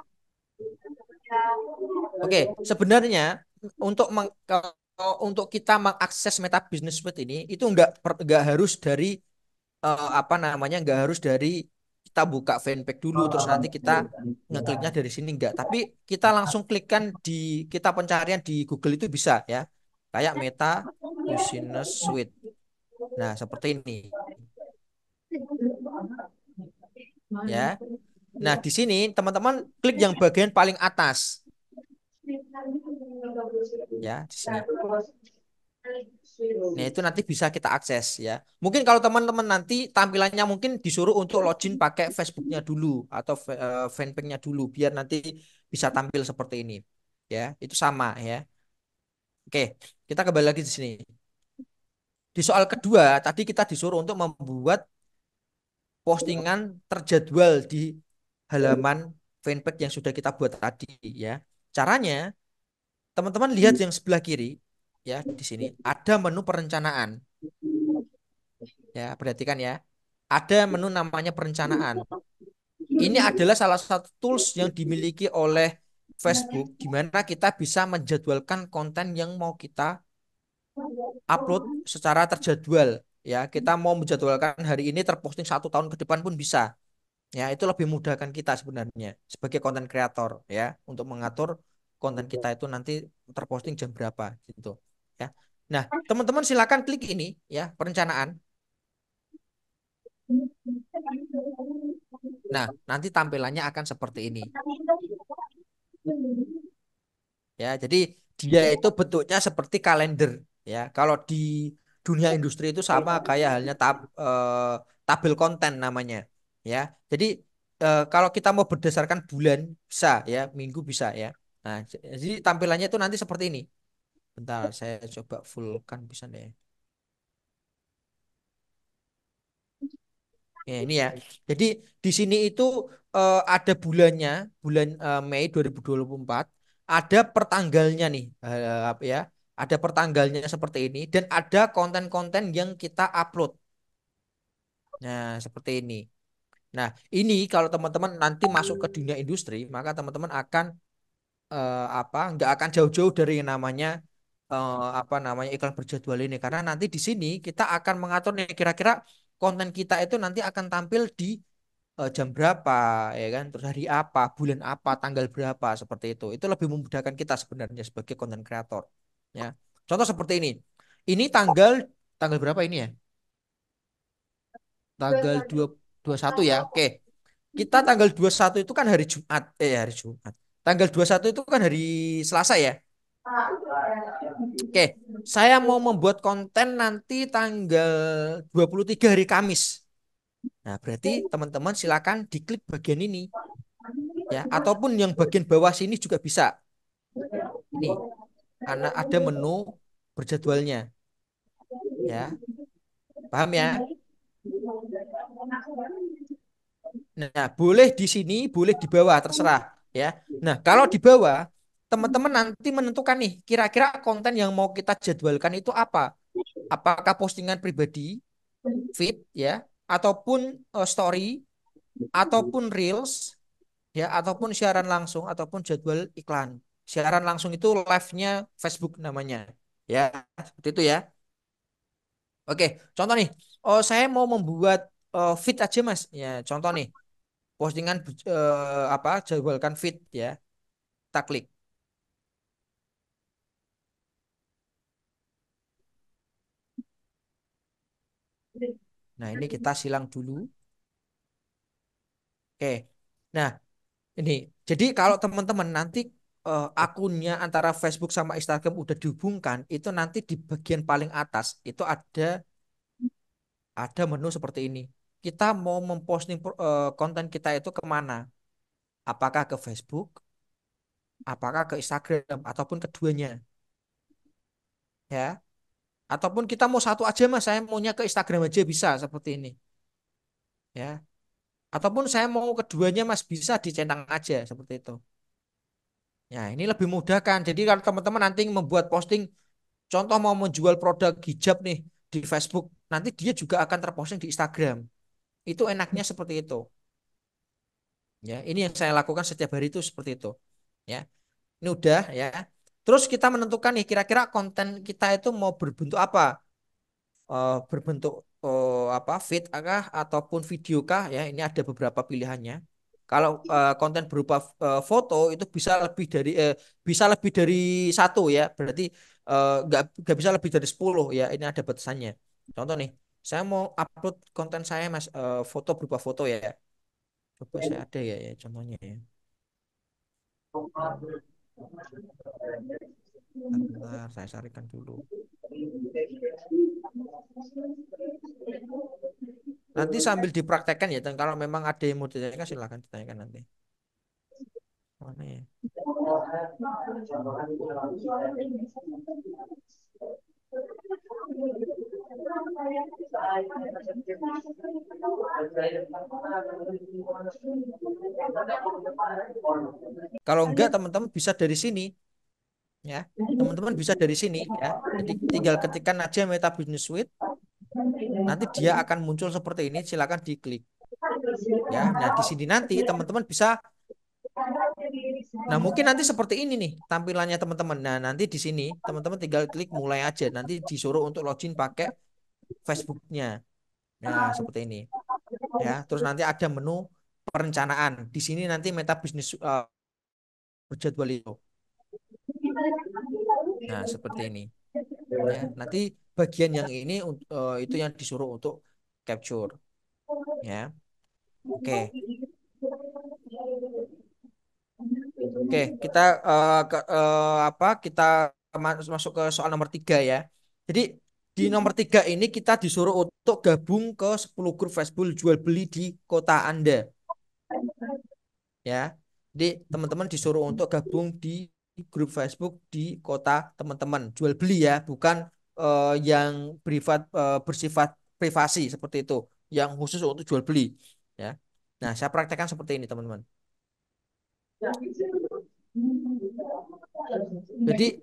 Oke, sebenarnya untuk untuk kita mengakses Meta Business Suite ini itu nggak harus dari nggak harus dari kita buka fanpage dulu terus nanti kita ngekliknya dari sini enggak. Tapi kita langsung klikkan di kita pencarian di Google itu bisa ya. Kayak Meta Business Suite. Nah, seperti ini ya. Nah, di sini teman-teman klik yang bagian paling atas ya di sini. Nah, itu nanti bisa kita akses ya. Mungkin kalau teman-teman nanti tampilannya mungkin disuruh untuk login pakai Facebooknya dulu atau fanpage-nya dulu biar nanti bisa tampil seperti ini. Ya, itu sama ya. Oke, kita kembali lagi di sini. Di soal kedua, tadi kita disuruh untuk membuat postingan terjadwal di halaman fanpage yang sudah kita buat tadi ya. Caranya, teman-teman lihat yang sebelah kiri ya di sini ada menu perencanaan. Ya, perhatikan ya. Ada menu namanya perencanaan. Ini adalah salah satu tools yang dimiliki oleh Facebook di mana kita bisa menjadwalkan konten yang mau kita upload secara terjadwal. Ya, kita mau menjadwalkan hari ini terposting 1 tahun ke depan pun bisa. Ya, itu lebih memudahkan kita sebenarnya sebagai konten kreator ya untuk mengatur konten kita itu nanti terposting jam berapa gitu. Ya. Nah, teman-teman silakan klik ini ya, perencanaan. Nah, nanti tampilannya akan seperti ini. Ya, jadi dia itu bentuknya seperti kalender ya. Kalau di dunia industri itu sama kayak halnya tabel konten namanya ya. Jadi kalau kita mau berdasarkan bulan bisa ya, minggu bisa ya. Nah, jadi tampilannya itu nanti seperti ini. Bentar, saya coba fullkan bisa deh. Ya, ini ya. Jadi di sini itu ada bulannya, bulan Mei 2024, ada pertanggalnya nih, ya. Ada pertanggalnya seperti ini dan ada konten-konten yang kita upload. Nah, seperti ini. Nah, ini kalau teman-teman nanti masuk ke dunia industri, maka teman-teman akan nggak akan jauh-jauh dari yang namanya apa namanya iklan berjadwal ini karena nanti di sini kita akan mengatur nih kira-kira konten kita itu nanti akan tampil di jam berapa ya kan terus hari apa bulan apa tanggal berapa seperti itu lebih memudahkan kita sebenarnya sebagai konten kreator ya contoh seperti ini tanggal tanggal berapa ini ya tanggal 21 ya oke kita tanggal 21 itu kan hari Jumat hari Jumat tanggal 21 itu kan hari Selasa ya oke saya mau membuat konten nanti tanggal 23 hari Kamis. Nah, berarti teman-teman silakan diklik bagian ini ya ataupun yang bagian bawah sini juga bisa ini karena ada menu berjadwalnya ya paham ya nah boleh di sini boleh di bawah terserah ya nah kalau di bawah teman-teman nanti menentukan nih kira-kira konten yang mau kita jadwalkan itu apa apakah postingan pribadi feed ya ataupun story ataupun reels ya ataupun siaran langsung ataupun jadwal iklan siaran langsung itu live-nya Facebook namanya ya seperti itu ya oke contoh nih oh saya mau membuat feed aja mas ya contoh nih postingan apa jadwalkan feed ya kita klik nah ini kita silang dulu oke nah ini jadi kalau teman-teman nanti akunnya antara Facebook sama Instagram udah dihubungkan itu nanti di bagian paling atas itu ada menu seperti ini. Kita mau memposting konten kita itu kemana? Apakah ke Facebook, apakah ke Instagram, ataupun keduanya, ya? Ataupun kita mau satu aja mas, saya maunya ke Instagram aja bisa seperti ini, ya. Ataupun saya mau keduanya mas bisa dicentang aja seperti itu. Ya ini lebih mudah kan. Jadi kalau teman-teman nanti membuat posting, contoh mau menjual produk hijab nih di Facebook, nanti dia juga akan terposting di Instagram. Itu enaknya seperti itu. Ya, ini yang saya lakukan setiap hari itu seperti itu. Ya, ini udah ya. Terus kita menentukan nih kira-kira konten kita itu mau berbentuk apa? berbentuk apa feed kah ataupun video kah ya ini ada beberapa pilihannya. Kalau konten berupa foto itu bisa lebih dari satu ya berarti nggak bisa lebih dari 10 ya ini ada batasannya. Contoh nih saya mau upload konten saya mas foto berupa foto ya coba saya ada ya contohnya ya. Hmm, bentar saya carikan dulu. Nanti sambil dipraktekkan ya, dan kalau memang ada yang mau ditanyakan silahkan ditanyakan nanti. Mana ya? Kalau enggak teman-teman bisa dari sini ya. Teman-teman bisa dari sini ya. Jadi tinggal ketikkan aja Meta Business Suite, nanti dia akan muncul seperti ini, silakan diklik ya. Nah, di sini nanti teman-teman bisa Nah, mungkin nanti seperti ini nih tampilannya teman-teman. Nah, nanti di sini teman-teman tinggal klik mulai aja. Nanti disuruh untuk login pakai Facebooknya. Nah, seperti ini. Ya, terus nanti ada menu perencanaan. Di sini nanti Meta Business berjadwal itu. Nah, seperti ini. Ya, nanti bagian yang ini itu yang disuruh untuk capture. Ya, oke. Oke, kita apa? Kita masuk ke soal nomor 3 ya. Jadi di nomor 3 ini kita disuruh untuk gabung ke 10 grup Facebook jual beli di kota Anda. Ya, jadi teman-teman disuruh untuk gabung di grup Facebook di kota teman-teman jual beli ya, bukan yang bersifat privasi seperti itu, yang khusus untuk jual beli. Ya, nah saya praktekkan seperti ini teman-teman. Jadi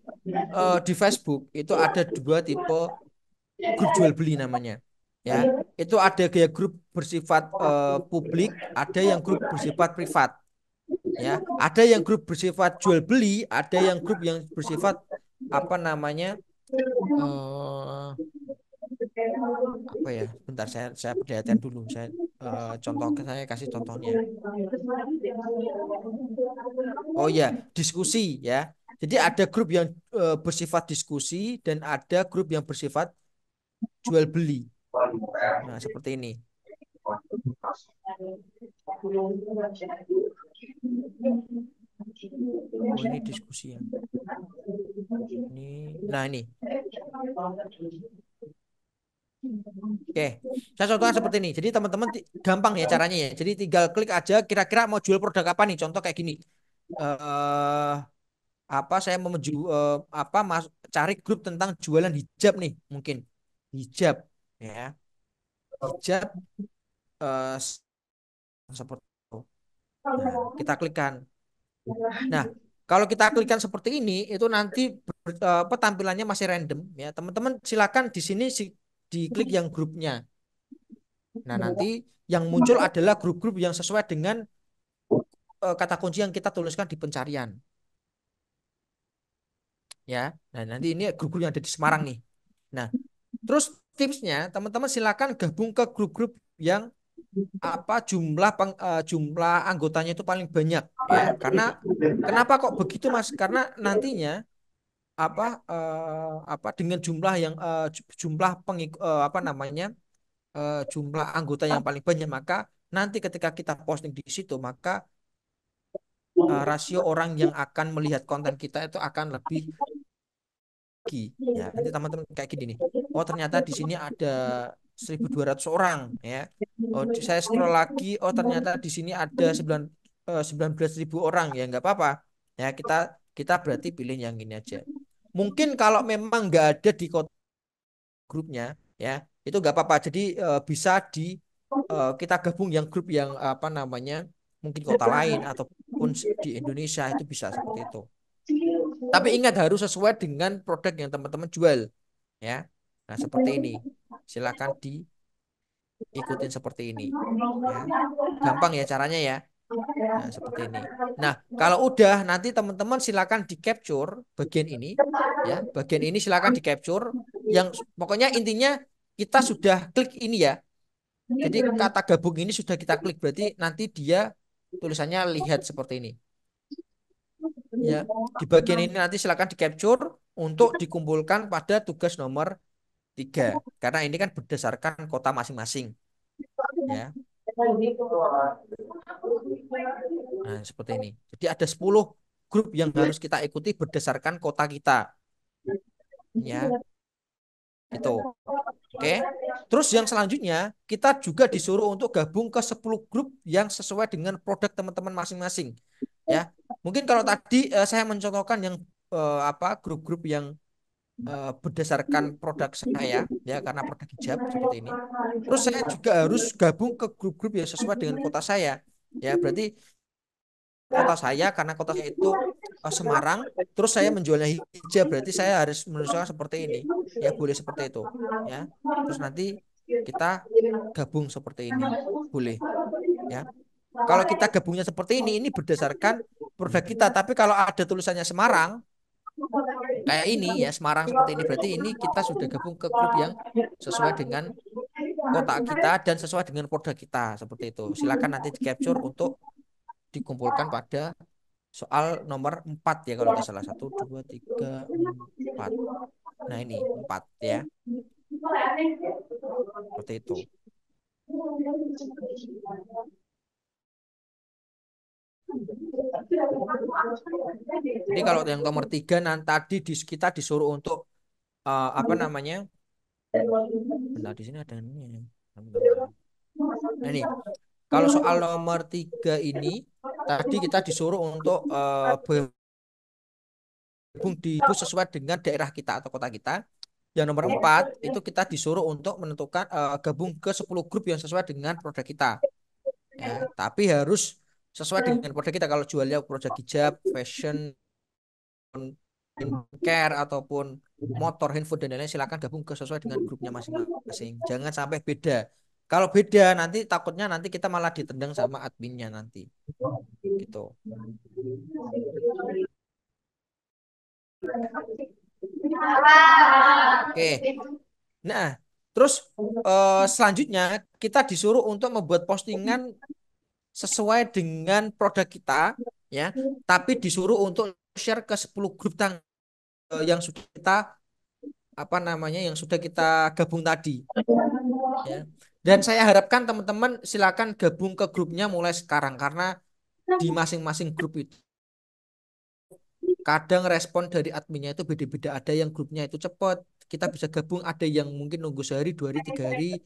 di Facebook itu ada dua tipe grup jual beli namanya. Ya, itu ada gaya grup bersifat publik, ada yang grup bersifat privat. Ya, ada yang grup bersifat jual beli, ada yang grup yang bersifat apa namanya apa ya? Bentar saya perhatikan dulu. Saya kasih contohnya. Oh ya, diskusi ya. Jadi ada grup yang bersifat diskusi dan ada grup yang bersifat jual beli. Nah, seperti ini. Oh, ini diskusi ya. Nah ini. Oke, saya contohkan seperti ini. Jadi teman-teman gampang ya caranya ya. Jadi tinggal klik aja kira-kira mau jual produk apa nih. Contoh kayak gini. Eh apa saya mau apa cari grup tentang jualan hijab nih mungkin. Hijab ya. Hijab eh, seperti itu. Nah, kita klikkan. Nah, kalau kita klikkan seperti ini, itu nanti tampilannya masih random ya. Teman-teman silakan di sini diklik yang grupnya. Nah, nanti yang muncul adalah grup-grup yang sesuai dengan kata kunci yang kita tuliskan di pencarian. Ya, nah nanti ini grup-grup yang ada di Semarang nih. Nah, terus tipsnya teman-teman silakan gabung ke grup-grup yang apa jumlah anggotanya itu paling banyak ya. Karena kenapa kok begitu Mas? Karena nantinya apa dengan jumlah yang jumlah apa namanya jumlah anggota yang paling banyak maka nanti ketika kita posting di situ maka rasio orang yang akan melihat konten kita itu akan lebih tinggi ya nanti teman-teman kayak gini nih oh ternyata di sini ada 1.200 orang ya oh saya scroll lagi oh ternyata di sini ada 19.000 orang ya nggak apa-apa ya kita kita berarti pilih yang ini aja mungkin kalau memang nggak ada di kota grupnya ya itu nggak apa-apa jadi bisa kita gabung yang grup yang apa namanya mungkin kota lain ataupun di Indonesia itu bisa seperti itu tapi ingat harus sesuai dengan produk yang teman-teman jual ya nah seperti ini silakan diikutin seperti ini ya gampang ya caranya ya nah seperti ini nah kalau udah nanti teman-teman silakan di capture bagian ini ya bagian ini silakan di capture yang pokoknya intinya kita sudah klik ini ya. Jadi kata gabung ini sudah kita klik berarti nanti dia tulisannya lihat seperti ini. Ya, di bagian ini nanti silakan di capture untuk dikumpulkan pada tugas nomor 3. Karena ini kan berdasarkan kota masing-masing. Ya, nah seperti ini. Jadi ada 10 grup yang harus kita ikuti berdasarkan kota kita. Ya, itu. Oke. Terus yang selanjutnya, kita juga disuruh untuk gabung ke 10 grup yang sesuai dengan produk teman-teman masing-masing. Ya. Mungkin kalau tadi saya mencontohkan yang apa grup-grup yang berdasarkan produk saya ya karena produk hijab seperti ini. Terus saya juga harus gabung ke grup-grup yang sesuai dengan kota saya. Ya, berarti kota saya karena kota saya itu Semarang, terus saya menjualnya hijab berarti saya harus menuliskan seperti ini. Ya, boleh seperti itu. Ya. Terus nanti kita gabung seperti ini. Boleh, ya. Kalau kita gabungnya seperti ini berdasarkan produk kita. Tapi kalau ada tulisannya Semarang, kayak ini ya Semarang seperti ini berarti ini kita sudah gabung ke grup yang sesuai dengan kota kita dan sesuai dengan produk kita seperti itu. Silakan nanti di capture untuk dikumpulkan pada soal nomor 4 ya kalau nggak salah 1, 2, 3, 4. Nah ini 4 ya seperti itu. Jadi kalau yang nomor 3 nanti tadi kita disuruh untuk apa namanya? Bentar di sini ada ini. Nah ini kalau soal nomor 3 ini tadi kita disuruh untuk bergabung di bus sesuai dengan daerah kita atau kota kita. Yang nomor 4 itu kita disuruh untuk menentukan gabung ke 10 grup yang sesuai dengan produk kita. Ya, tapi harus sesuai dengan produk kita. Kalau jualnya produk hijab, fashion, care ataupun motor, handphone dan lain-lain silakan gabung ke sesuai dengan grupnya masing-masing. Jangan sampai beda. Kalau beda nanti takutnya nanti kita malah ditendang sama adminnya nanti. Gitu. Oke. Nah, terus selanjutnya kita disuruh untuk membuat postingan sesuai dengan produk kita ya, tapi disuruh untuk share ke 10 grup yang sudah kita apa namanya yang sudah kita gabung tadi ya. Dan saya harapkan teman-teman silakan gabung ke grupnya mulai sekarang karena di masing-masing grup itu kadang respon dari adminnya itu beda-beda. Ada yang grupnya itu cepat, kita bisa gabung. Ada yang mungkin nunggu sehari, 2 hari, 3 hari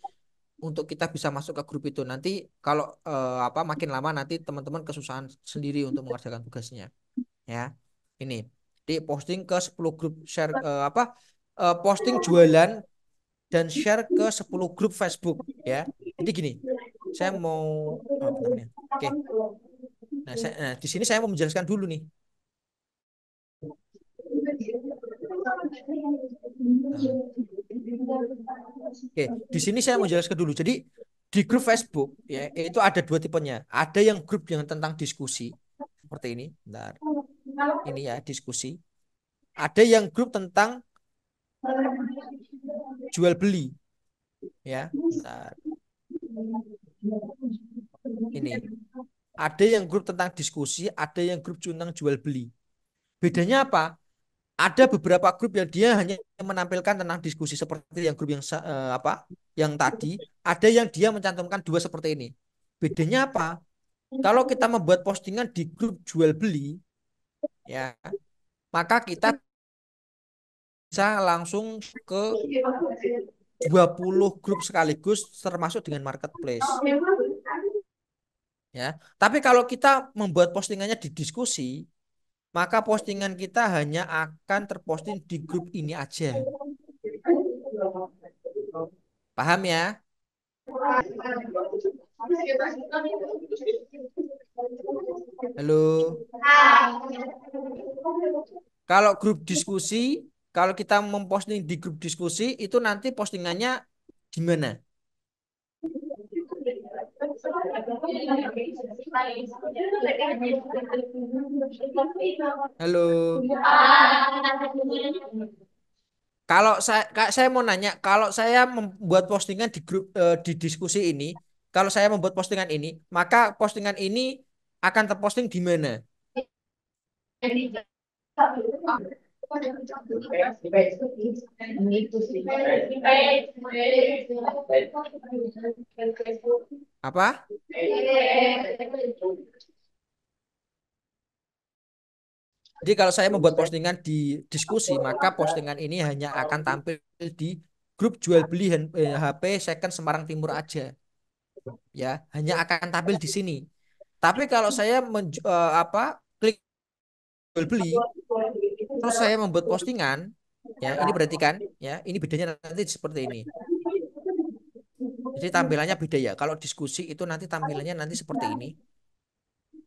untuk kita bisa masuk ke grup itu. Nanti kalau apa makin lama nanti teman-teman kesusahan sendiri untuk mengerjakan tugasnya. Ya, ini di posting ke 10 grup share apa posting jualan dan share ke 10 grup Facebook ya. Jadi gini, saya mau bentar, bentar ya. Oke. Nah, di sini saya mau menjelaskan dulu nih. Nah, oke, di sini saya mau jelaskan dulu. Jadi di grup Facebook ya itu ada 2 tipenya. Ada yang grup yang tentang diskusi seperti ini. Bentar. Ini ya diskusi. Ada yang grup tentang jual beli ya. Bentar. Ini ada yang grup tentang diskusi, ada yang grup tentang jual beli. Bedanya apa? Ada beberapa grup yang dia hanya menampilkan tentang diskusi seperti yang grup yang apa? Yang tadi, ada yang dia mencantumkan 2 seperti ini. Bedanya apa? Kalau kita membuat postingan di grup jual beli, ya, maka kita bisa langsung ke 20 grup sekaligus termasuk dengan marketplace. Ya. Tapi kalau kita membuat postingannya di diskusi, maka postingan kita hanya akan terposting di grup ini aja. Paham ya? Halo. Kalau grup diskusi, kalau kita memposting di grup diskusi, itu nanti postingannya gimana? Halo. Kalau saya mau nanya, kalau saya membuat postingan di grup di diskusi ini, kalau saya membuat postingan ini, maka postingan ini akan terposting di mana? Apa? Jadi kalau saya membuat postingan di diskusi, maka postingan ini hanya akan tampil di grup jual beli HP second Semarang Timur aja, ya, hanya akan tampil di sini. Tapi kalau saya klik jual beli, terus saya membuat postingan, ya, ini berarti kan, ya, ini bedanya nanti seperti ini. Jadi tampilannya beda ya. Kalau diskusi itu nanti tampilannya nanti seperti ini,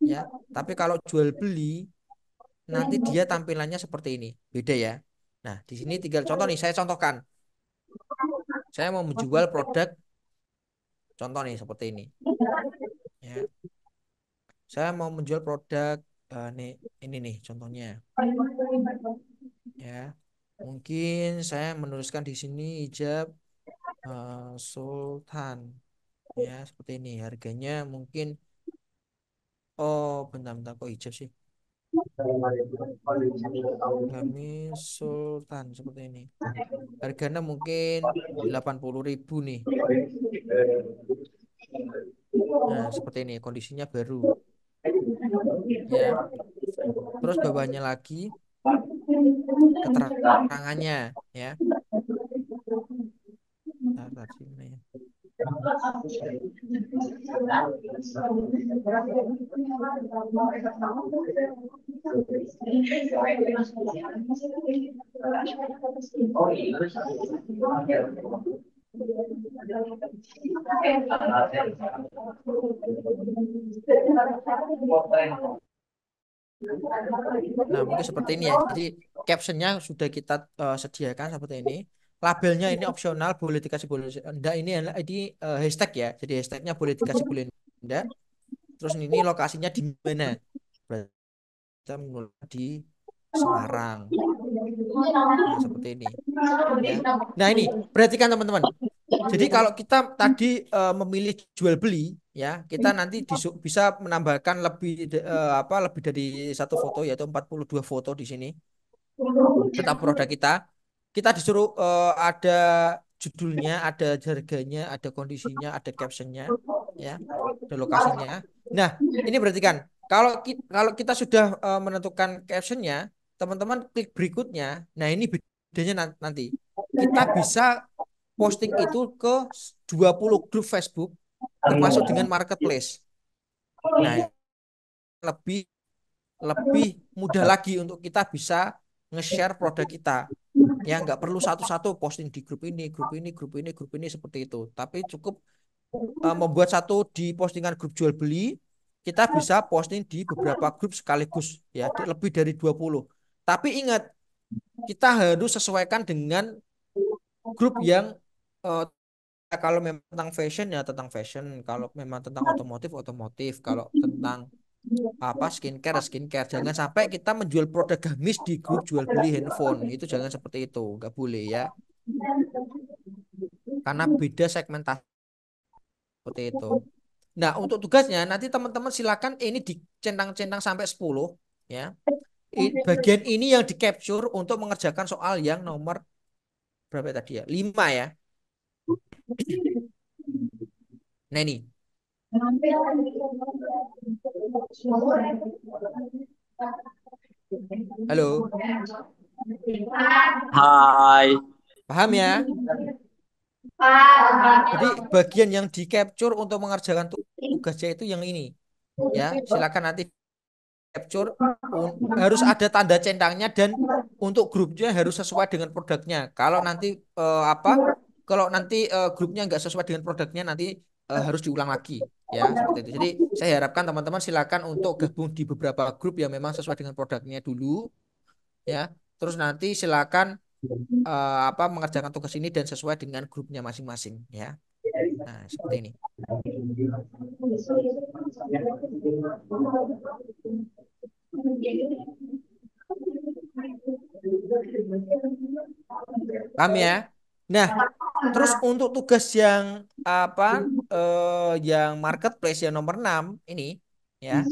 ya. Tapi kalau jual beli nanti dia tampilannya seperti ini, beda ya. Nah, di sini tinggal contoh nih, saya contohkan. Saya mau menjual produk, contoh nih seperti ini. Ya, saya mau menjual produk nih, ini nih contohnya. Ya, mungkin saya menuliskan di sini hijab Sultan. Ya, seperti ini. Harganya mungkin, oh, bentar-bentar kok hijab sih. Gamis Sultan seperti ini. Harganya mungkin 80.000 nih. Nah, seperti ini kondisinya baru, ya. Terus bawahnya lagi keterangannya, ya. Bentar, sini ya. Nah, mungkin seperti ini ya. Jadi captionnya sudah kita sediakan seperti ini. Labelnya ini opsional, boleh dikasih boleh enggak. Ini hashtag ya. Jadi hashtagnya boleh dikasih boleh enggak. Terus ini lokasinya di mana? Berarti kita menulis di Semarang. Nah, seperti ini, ya. Nah, ini perhatikan teman-teman. Jadi kalau kita tadi memilih jual beli, ya, kita nanti bisa menambahkan lebih dari satu foto, yaitu 42 foto di sini tentang produk kita. Kita disuruh ada judulnya, ada harganya, ada kondisinya, ada captionnya, ya, ada lokasinya. Nah, ini berarti kan kalau kita sudah menentukan captionnya, teman-teman klik berikutnya. Nah, ini bedanya nanti kita bisa posting itu ke 20 grup Facebook termasuk dengan marketplace. Nah, lebih lebih mudah lagi untuk kita bisa nge-share produk kita. Ya, nggak perlu satu-satu posting di grup ini, grup ini, grup ini, grup ini seperti itu. Tapi cukup membuat satu di postingan grup jual beli, kita bisa posting di beberapa grup sekaligus, ya, lebih dari 20. Tapi ingat, kita harus sesuaikan dengan grup yang eh, kalau memang tentang fashion ya tentang fashion, kalau memang tentang otomotif otomotif, kalau tentang skincare, jangan sampai kita menjual produk gamis di grup jual beli handphone, itu jangan seperti itu, nggak boleh ya, karena beda segmentasi seperti itu. Nah, untuk tugasnya nanti teman-teman silakan ini dicentang-centang sampai 10, ya. Bagian ini yang di capture untuk mengerjakan soal yang nomor berapa tadi ya, 5 ya. Nah, ini, halo, Hai. paham ya? Jadi bagian yang di capture untuk mengerjakan tugasnya itu yang ini, ya. Silakan nanti capture, harus ada tanda centangnya, dan untuk grupnya harus sesuai dengan produknya. Kalau nanti eh, apa? Kalau nanti grupnya nggak sesuai dengan produknya, nanti harus diulang lagi, ya, seperti itu. Jadi saya harapkan teman-teman silakan untuk gabung di beberapa grup yang memang sesuai dengan produknya dulu, ya. Terus nanti silakan mengerjakan tugas ini dan sesuai dengan grupnya masing-masing, ya. Nah, seperti ini. Paham ya? Nah, terus untuk tugas yang apa yang marketplace yang nomor 6 ini ya,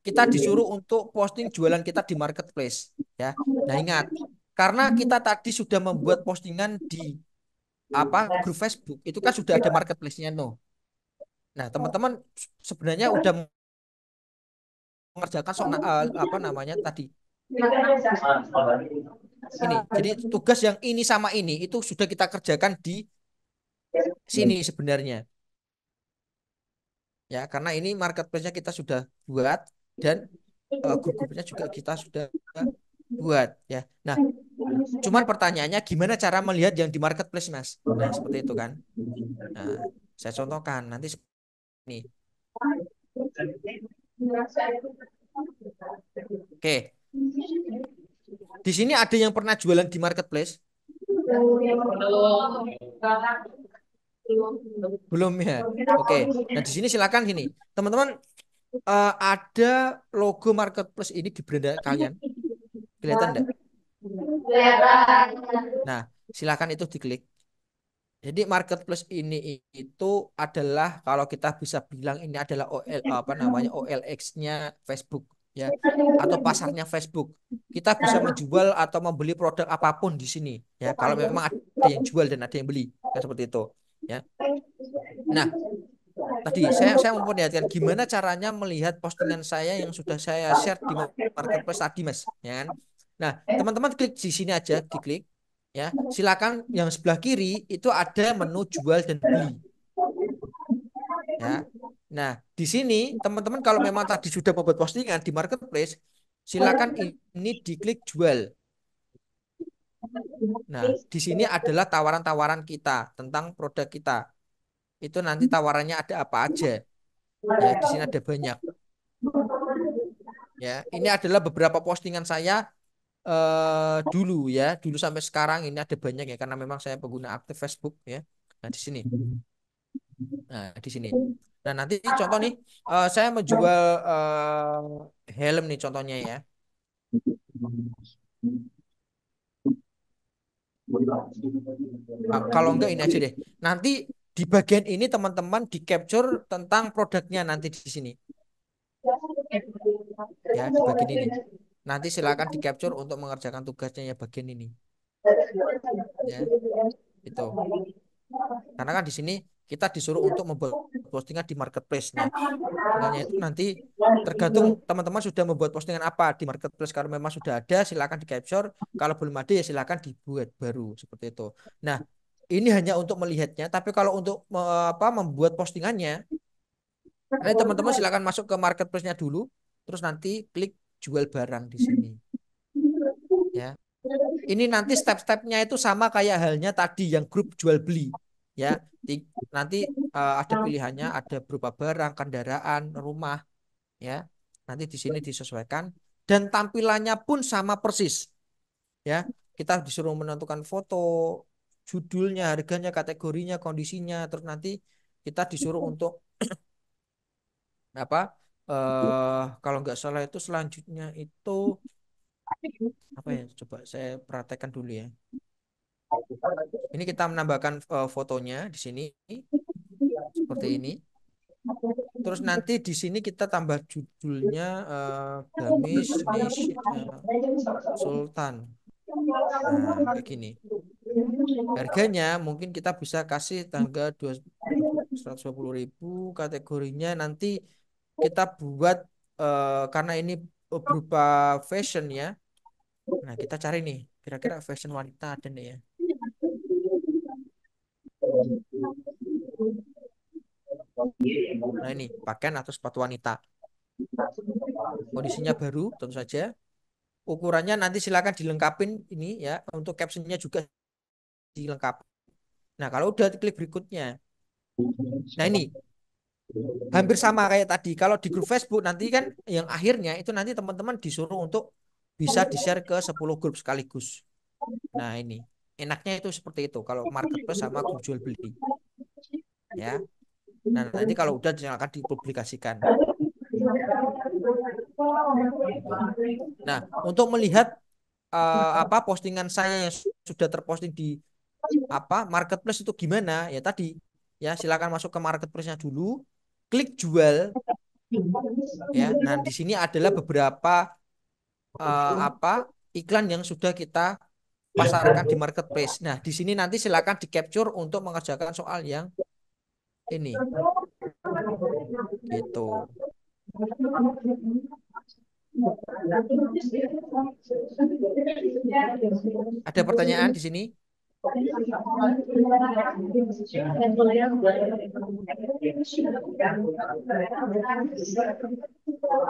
kita disuruh untuk posting jualan kita di marketplace ya. Nah, ingat, karena kita tadi sudah membuat postingan di grup Facebook, itu kan sudah ada marketplace-nya no. Nah, teman-teman sebenarnya udah mengerjakan apa namanya tadi ini. Jadi tugas yang ini sama ini itu sudah kita kerjakan di sini sebenarnya. Ya karena ini marketplace-nya kita sudah buat dan grup-grupnya juga kita sudah buat ya. Nah, cuman pertanyaannya gimana cara melihat yang di marketplace, Mas? Nah, seperti itu kan. Nah, saya contohkan nanti ini. Oke, di sini ada yang pernah jualan di marketplace? Belum ya. Oke. Nah, di sini silakan gini. Teman-teman ada logo marketplace ini di beranda kalian. Kelihatan enggak? Nah, silakan itu diklik. Jadi marketplace ini itu adalah kalau kita bisa bilang ini adalah apa namanya OLX-nya Facebook ya atau pasarnya Facebook. Kita bisa menjual atau membeli produk apapun di sini ya kalau memang ada yang jual dan ada yang beli kan seperti itu ya. Nah, tadi saya memperlihatkan gimana caranya melihat postingan saya yang sudah saya share di marketplace tadi, Mas, ya kan? Nah, teman-teman klik di sini aja, diklik ya. Silakan yang sebelah kiri itu ada menu jual dan beli ya. Nah, di sini teman-teman kalau memang tadi sudah membuat postingan di marketplace, silakan ini diklik jual. Nah, di sini adalah tawaran-tawaran kita tentang produk kita. Itu nanti tawarannya ada apa aja. Ya, di sini ada banyak. Ya, ini adalah beberapa postingan saya dulu ya, dulu sampai sekarang ini ada banyak ya karena memang saya pengguna aktif Facebook ya. Nah, di sini. Nah, di sini. Nah, nanti contoh nih saya menjual helm nih contohnya ya. Kalau enggak ini aja deh. Nanti di bagian ini teman-teman di capture tentang produknya nanti di sini ya, di bagian ini. Nanti silakan di capture untuk mengerjakan tugasnya ya bagian ini ya. Itu. Karena kan di sini kita disuruh untuk membuat postingan di marketplace. Nah, postingannya itu nanti tergantung teman-teman sudah membuat postingan apa di marketplace. Kalau memang sudah ada, silakan di capture. Kalau belum ada, ya silakan dibuat baru seperti itu. Nah, ini hanya untuk melihatnya. Tapi kalau untuk membuat postingannya, nanti teman-teman silakan masuk ke marketplace-nya dulu. Terus nanti klik jual barang di sini. Ya, ini nanti step-stepnya itu sama kayak halnya tadi yang grup jual beli ya. Nanti ada pilihannya ada berupa barang, kendaraan, rumah ya. Nanti di sini disesuaikan dan tampilannya pun sama persis ya. Kita disuruh menentukan foto, judulnya, harganya, kategorinya, kondisinya, terus nanti kita disuruh untuk apa kalau nggak salah itu selanjutnya itu apa ya, coba saya praktekkan dulu ya. Ini kita menambahkan fotonya di sini seperti ini. Terus nanti di sini kita tambah judulnya Gamis Sultan. Nah, kayak gini. Harganya mungkin kita bisa kasih tangga 120.000. Kategorinya nanti kita buat karena ini berupa fashion ya. Nah, kita cari nih kira-kira fashion wanita ada nih ya. Nah, ini pakaian atau sepatu wanita. Kondisinya baru tentu saja. Ukurannya nanti silakan dilengkapin ini ya. Untuk captionnya juga dilengkapi. Nah, kalau udah klik berikutnya. Nah, ini hampir sama kayak tadi. Kalau di grup Facebook nanti kan yang akhirnya itu nanti teman-teman disuruh untuk bisa di-share ke 10 grup sekaligus. Nah, ini enaknya itu seperti itu kalau marketplace sama grup jual beli ya. Nah, nanti kalau udah silakan dipublikasikan gitu. Nah, untuk melihat apa postingan saya yang sudah terposting di apa marketplace itu gimana ya tadi ya silakan masuk ke marketplace-nya dulu, klik jual ya. Nah, di sini adalah beberapa apa iklan yang sudah kita pasarkan di marketplace. Nah, di sini nanti silakan di capture untuk mengerjakan soal yang ini gitu. Ada pertanyaan di sini?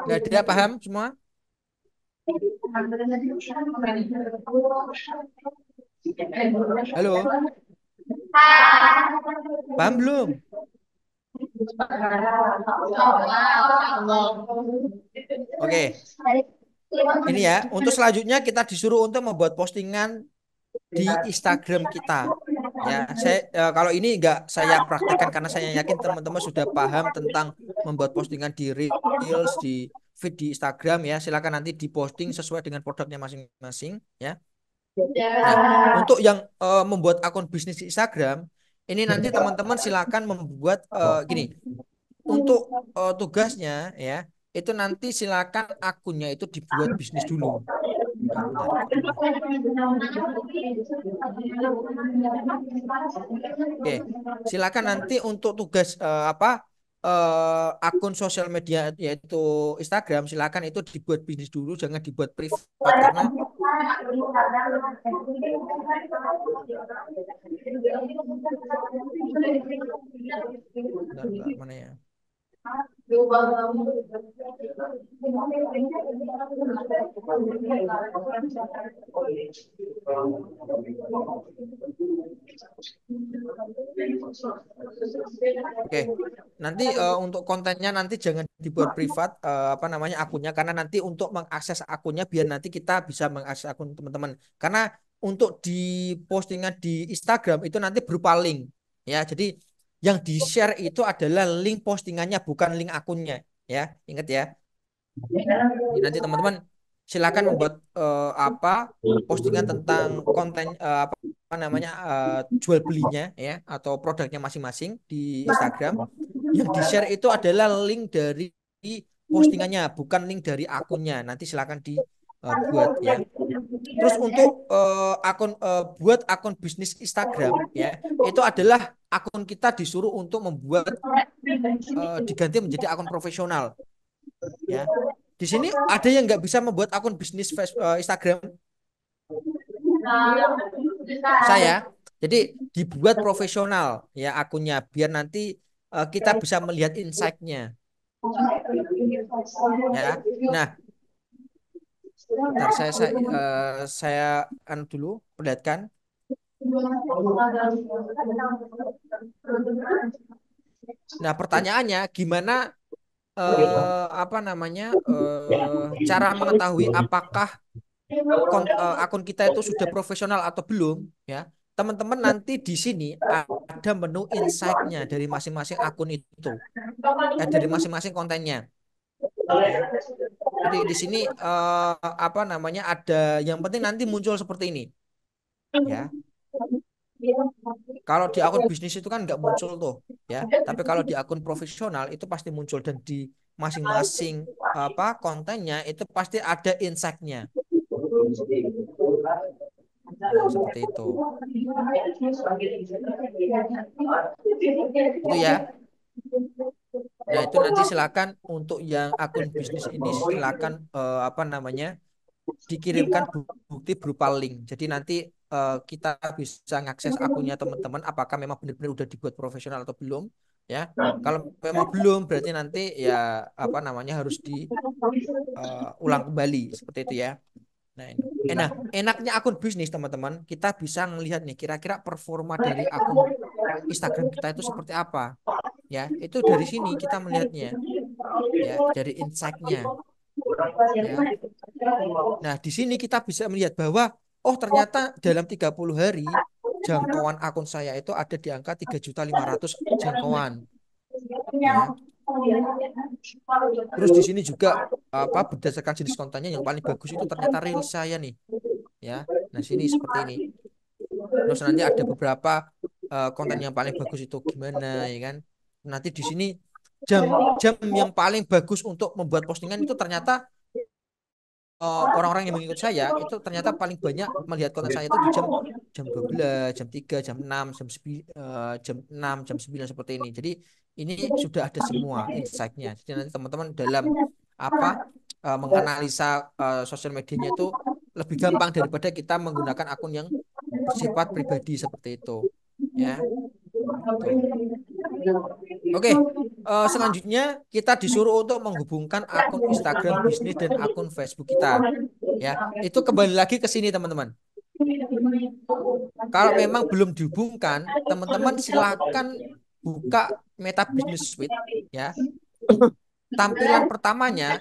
Nggak ada, paham semua? Halo, paham belum? Oke, ini ya. Untuk selanjutnya kita disuruh untuk membuat postingan di Instagram kita. Ya, kalau ini nggak saya praktekkan karena saya yakin teman-teman sudah paham tentang membuat postingan di Reels, di feed di Instagram ya. Silakan nanti diposting sesuai dengan produknya masing-masing ya. Nah, untuk yang membuat akun bisnis di Instagram, ini nanti teman-teman silakan membuat gini. Untuk tugasnya ya, itu nanti silakan akunnya itu dibuat bisnis dulu. Bentar, bentar. Oke, silakan nanti untuk tugas apa akun sosial media yaitu Instagram, silakan itu dibuat bisnis dulu, jangan dibuat privat karena bentar, mana ya? Oke, nanti untuk kontennya nanti jangan dibuat privat apa namanya akunnya karena nanti untuk mengakses akunnya biar nanti kita bisa mengakses akun teman-teman. Karena untuk di postingan di Instagram itu nanti berupa link ya. Jadi yang di-share itu adalah link postingannya bukan link akunnya ya. Ingat ya. Jadi nanti teman-teman silakan membuat apa postingan tentang konten apa namanya jual belinya ya atau produknya masing-masing di Instagram. Yang di-share itu adalah link dari postingannya, bukan link dari akunnya. Nanti silakan dibuat ya. Terus untuk buat akun bisnis Instagram ya, itu adalah akun kita disuruh untuk membuat diganti menjadi akun profesional ya. Di sini ada yang nggak bisa membuat akun bisnis Instagram saya. Jadi dibuat profesional ya akunnya biar nanti kita bisa melihat insight-nya ya. Nah, bentar saya dulu perlihatkan. Nah, pertanyaannya gimana apa namanya cara mengetahui apakah akun kita itu sudah profesional atau belum ya. Teman-teman nanti di sini ada menu insight-nya dari masing-masing akun itu. Dari masing-masing kontennya ya. Jadi di sini apa namanya ada yang penting nanti muncul seperti ini ya. Kalau di akun bisnis itu kan nggak muncul tuh ya. Tapi kalau di akun profesional itu pasti muncul dan di masing-masing apa kontennya itu pasti ada insight-nya. Nah, seperti itu. Itu ya. Nah, itu nanti silakan untuk yang akun bisnis ini silakan apa namanya dikirimkan bukti berupa link. Jadi nanti kita bisa mengakses akunnya teman-teman apakah memang benar-benar udah dibuat profesional atau belum ya. Kalau memang belum berarti nanti ya apa namanya harus diulang kembali seperti itu ya. Nah, ini. Enaknya akun bisnis teman-teman, kita bisa melihat nih kira-kira performa dari akun Instagram kita itu seperti apa. Ya, itu dari sini kita melihatnya ya, dari insight-nya ya. Nah, di sini kita bisa melihat bahwa oh ternyata dalam 30 hari jangkauan akun saya itu ada di angka 3.500.000 jangkauan ya. Terus di sini juga apa berdasarkan jenis kontennya yang paling bagus itu ternyata reel saya nih ya. Nah, sini seperti ini. Terus nanti ada beberapa konten yang paling bagus itu gimana ya kan. Nanti di sini jam-jam yang paling bagus untuk membuat postingan itu ternyata orang-orang yang mengikut saya itu ternyata paling banyak melihat konten saya itu di jam jam 12, jam 3, jam 6, jam 6, jam 9 seperti ini. Jadi ini sudah ada semua insight-nya. Jadi nanti teman-teman dalam apa menganalisa sosial medianya itu lebih gampang daripada kita menggunakan akun yang bersifat pribadi seperti itu. Ya, tuh. Oke, selanjutnya kita disuruh untuk menghubungkan akun Instagram bisnis dan akun Facebook kita. Ya, itu kembali lagi ke sini teman-teman. Kalau memang belum dihubungkan, teman-teman silakan buka Meta Business Suite. Ya, tampilan pertamanya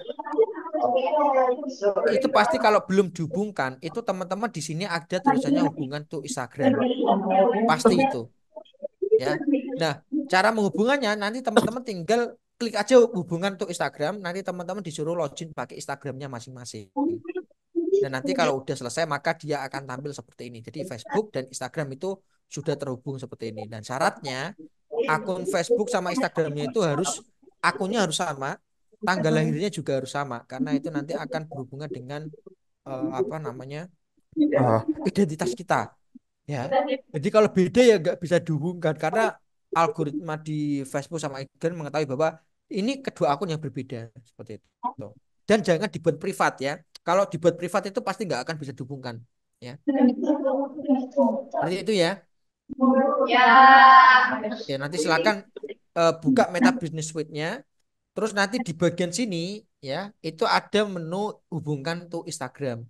itu pasti kalau belum dihubungkan, itu teman-teman di sini ada tulisannya hubungan to Instagram. Pasti itu. Ya. Nah, cara menghubungannya nanti teman-teman tinggal klik aja hubungan untuk Instagram, nanti teman-teman disuruh login pakai Instagramnya masing-masing. Dan nanti kalau udah selesai maka dia akan tampil seperti ini. Jadi Facebook dan Instagram itu sudah terhubung seperti ini. Dan syaratnya akun Facebook sama Instagramnya itu akunnya harus sama, tanggal lahirnya juga harus sama karena itu nanti akan berhubungan dengan apa namanya identitas kita. Ya, jadi kalau beda ya nggak bisa dihubungkan karena algoritma di Facebook sama Instagram mengetahui bahwa ini kedua akun yang berbeda seperti itu. Dan jangan dibuat privat ya. Kalau dibuat privat itu pasti nggak akan bisa dihubungkan. Ya, seperti itu ya. Ya nanti silakan buka Meta Business Suite-nya. Terus nanti di bagian sini ya itu ada menu hubungkan tuh Instagram.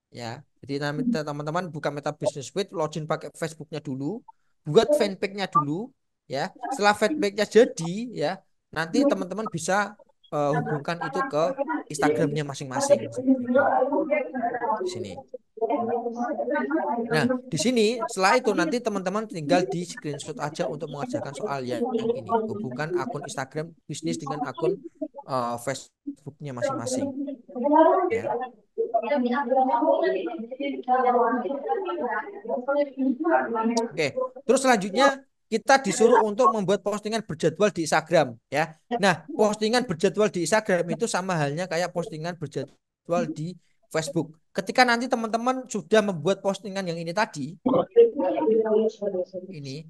Ya, jadi teman-teman buka Meta Business Suite, login pakai Facebooknya dulu, buat fanpage-nya dulu, ya. Setelah fanpage-nya jadi, ya, nanti teman-teman bisa hubungkan itu ke Instagramnya masing-masing seperti itu. Di sini. Nah, di sini setelah itu nanti teman-teman tinggal di screenshot aja untuk mengerjakan soal yang ini. Hubungkan akun Instagram bisnis dengan akun Facebooknya masing-masing. Ya. Oke, terus selanjutnya kita disuruh untuk membuat postingan berjadwal di Instagram ya. Nah, postingan berjadwal di Instagram itu sama halnya kayak postingan berjadwal di Facebook. Ketika nanti teman-teman sudah membuat postingan yang ini tadi, ini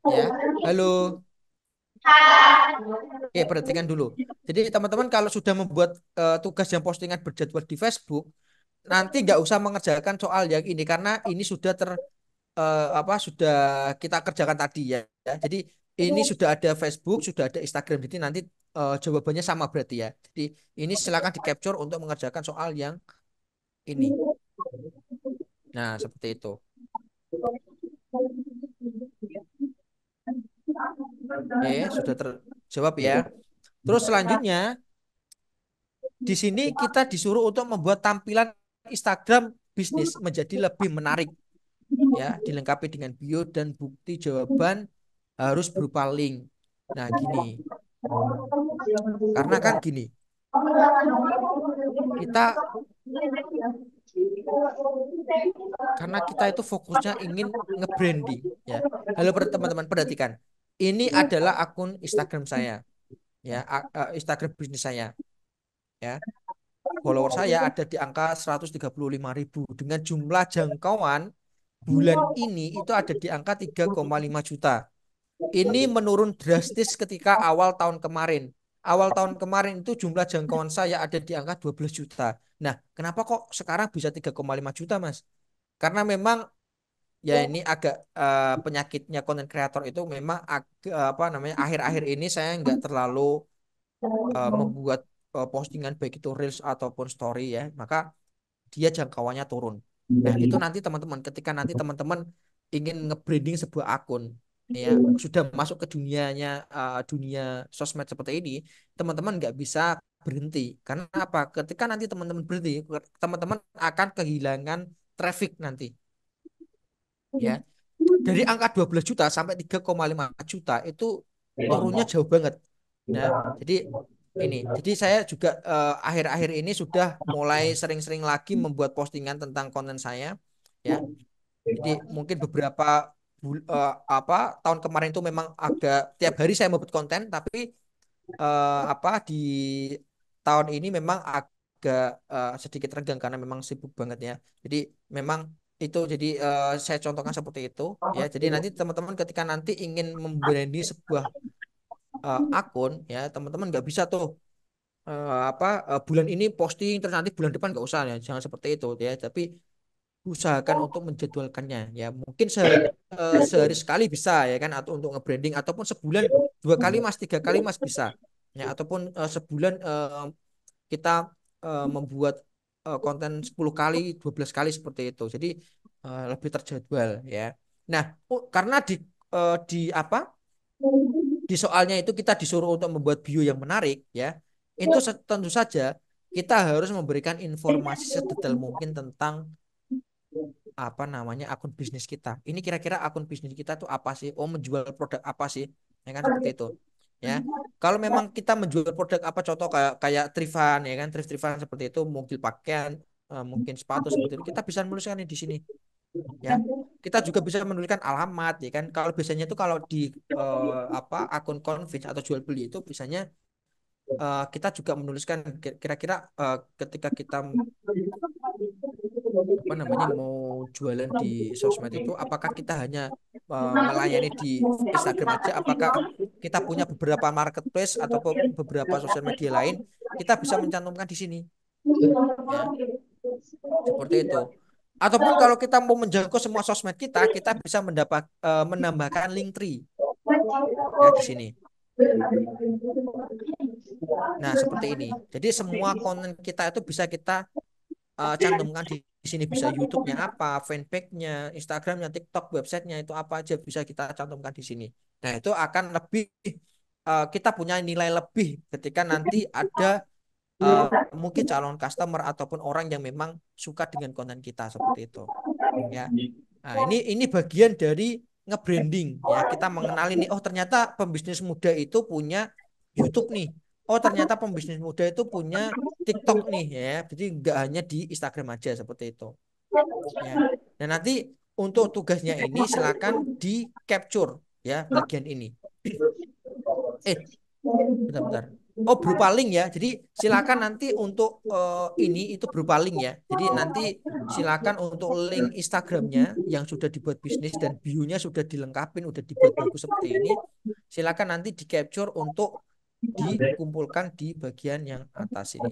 ya. Halo. Oke, perhatikan dulu. Jadi teman-teman kalau sudah membuat tugas yang postingan berjadwal di Facebook, nanti nggak usah mengerjakan soal yang ini karena ini sudah apa sudah kita kerjakan tadi ya. Jadi ini sudah ada Facebook, sudah ada Instagram. Jadi nanti jawabannya sama berarti ya. Jadi ini silakan di capture untuk mengerjakan soal yang ini. Nah, seperti itu. Oke, sudah terjawab ya. Terus selanjutnya di sini kita disuruh untuk membuat tampilan Instagram bisnis menjadi lebih menarik. Ya, dilengkapi dengan bio dan bukti jawaban harus berupa link. Nah, gini. Karena kan gini, kita karena kita itu fokusnya ingin nge-branding ya. Halo teman-teman perhatikan. Ini adalah akun Instagram saya ya, Instagram bisnis saya ya. Follower saya ada di angka 135.000 dengan jumlah jangkauan bulan ini itu ada di angka 3,5 juta. Ini menurun drastis ketika awal tahun kemarin. Awal tahun kemarin itu jumlah jangkauan saya ada di angka 12 juta. Nah, kenapa kok sekarang bisa 3,5 juta, Mas? Karena memang ya ini agak penyakitnya konten kreator itu memang apa namanya akhir-akhir ini saya nggak terlalu membuat postingan baik itu reels ataupun story ya, maka dia jangkauannya turun. Nah, itu nanti teman-teman ketika nanti teman-teman ingin nge-branding sebuah akun ya sudah masuk ke dunianya dunia sosmed seperti ini, teman-teman nggak bisa berhenti. Karena apa? Ketika nanti teman-teman berhenti, teman-teman akan kehilangan traffic nanti. Ya. Dari angka 12 juta sampai 3,5 juta itu turunnya jauh banget. Nah, jadi ini. Jadi saya juga akhir-akhir ini sudah mulai sering-sering lagi membuat postingan tentang konten saya, ya. Jadi mungkin beberapa apa tahun kemarin itu memang agak tiap hari saya membuat konten, tapi apa di tahun ini memang agak sedikit renggang karena memang sibuk banget ya. Jadi memang itu jadi saya contohkan seperti itu ya. Jadi nanti teman-teman ketika nanti ingin membranding sebuah akun ya, teman-teman nggak bisa tuh bulan ini posting terus nanti bulan depan nggak usah ya. Jangan seperti itu ya. Tapi usahakan untuk menjadwalkannya ya mungkin sehari sekali bisa ya kan atau untuk nge-branding ataupun sebulan 2 kali mas 3 kali mas bisa ya ataupun sebulan kita membuat konten 10 kali 12 kali seperti itu jadi lebih terjadwal ya nah karena di apa di soalnya itu kita disuruh untuk membuat bio yang menarik ya itu tentu saja kita harus memberikan informasi sedetail mungkin tentang apa namanya akun bisnis kita. Ini kira-kira akun bisnis kita tuh apa sih? Oh, menjual produk apa sih? Ya kan seperti itu. Ya. Kalau memang kita menjual produk apa contoh kayak kayak Trifan ya kan, Trifan seperti itu, mungkin pakaian, mungkin sepatu seperti itu. Kita bisa menuliskan di sini ya. Kita juga bisa menuliskan alamat ya kan. Kalau biasanya itu kalau di apa akun Convince atau jual beli itu biasanya kita juga menuliskan kira-kira ketika kita apa namanya mau jualan di sosmed itu apakah kita hanya melayani di Instagram aja apakah kita punya beberapa marketplace atau beberapa sosial media lain kita bisa mencantumkan di sini ya seperti itu ataupun kalau kita mau menjangkau semua sosmed kita bisa menambahkan link tree ya di sini nah seperti ini jadi semua konten kita itu bisa kita cantumkan di sini bisa YouTube-nya apa, fanpage-nya, Instagram-nya, TikTok, websitenya itu apa aja bisa kita cantumkan di sini. Nah itu akan lebih kita punya nilai lebih ketika nanti ada uh, mungkin calon customer ataupun orang yang memang suka dengan konten kita seperti itu. Ya, nah ini bagian dari nge-branding ya. Kita mengenali nih, oh ternyata pembisnis muda itu punya YouTube nih. Oh ternyata pembisnis muda itu punya TikTok nih ya. Jadi nggak hanya di Instagram aja seperti itu ya. Dan nanti untuk tugasnya ini silakan di capture ya bagian ini. Eh bentar-bentar. Oh berupa link ya. Jadi silakan nanti untuk ini itu berupa link ya. Jadi nanti silakan untuk link Instagramnya yang sudah dibuat bisnis dan bio-nya sudah dilengkapin, udah dibuat bagus seperti ini. Silakan nanti di capture untuk dikumpulkan di bagian yang atas ini.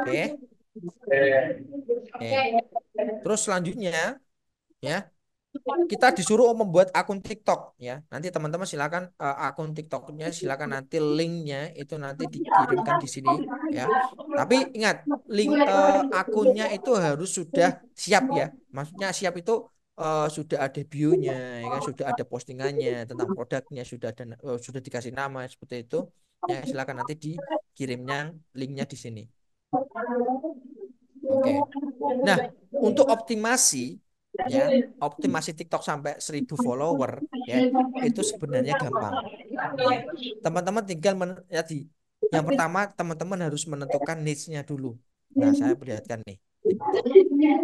Oke. Oke. Terus selanjutnya ya kita disuruh membuat akun TikTok ya. Nanti teman-teman silakan akun TikToknya silakan nanti linknya itu nanti dikirimkan di sini ya. Tapi ingat link akunnya itu harus sudah siap ya. Maksudnya siap itu sudah ada bio-nya ya kan, sudah ada postingannya tentang produknya, sudah dikasih nama seperti itu. Ya silakan nanti dikirimnya linknya di sini. Oke. Nah, untuk ya, optimasi TikTok sampai 1.000 follower ya, itu sebenarnya gampang ya. Teman-teman tinggal ya yang pertama teman-teman harus menentukan niche-nya dulu. Nah, saya perlihatkan nih TikTok. Ini eh,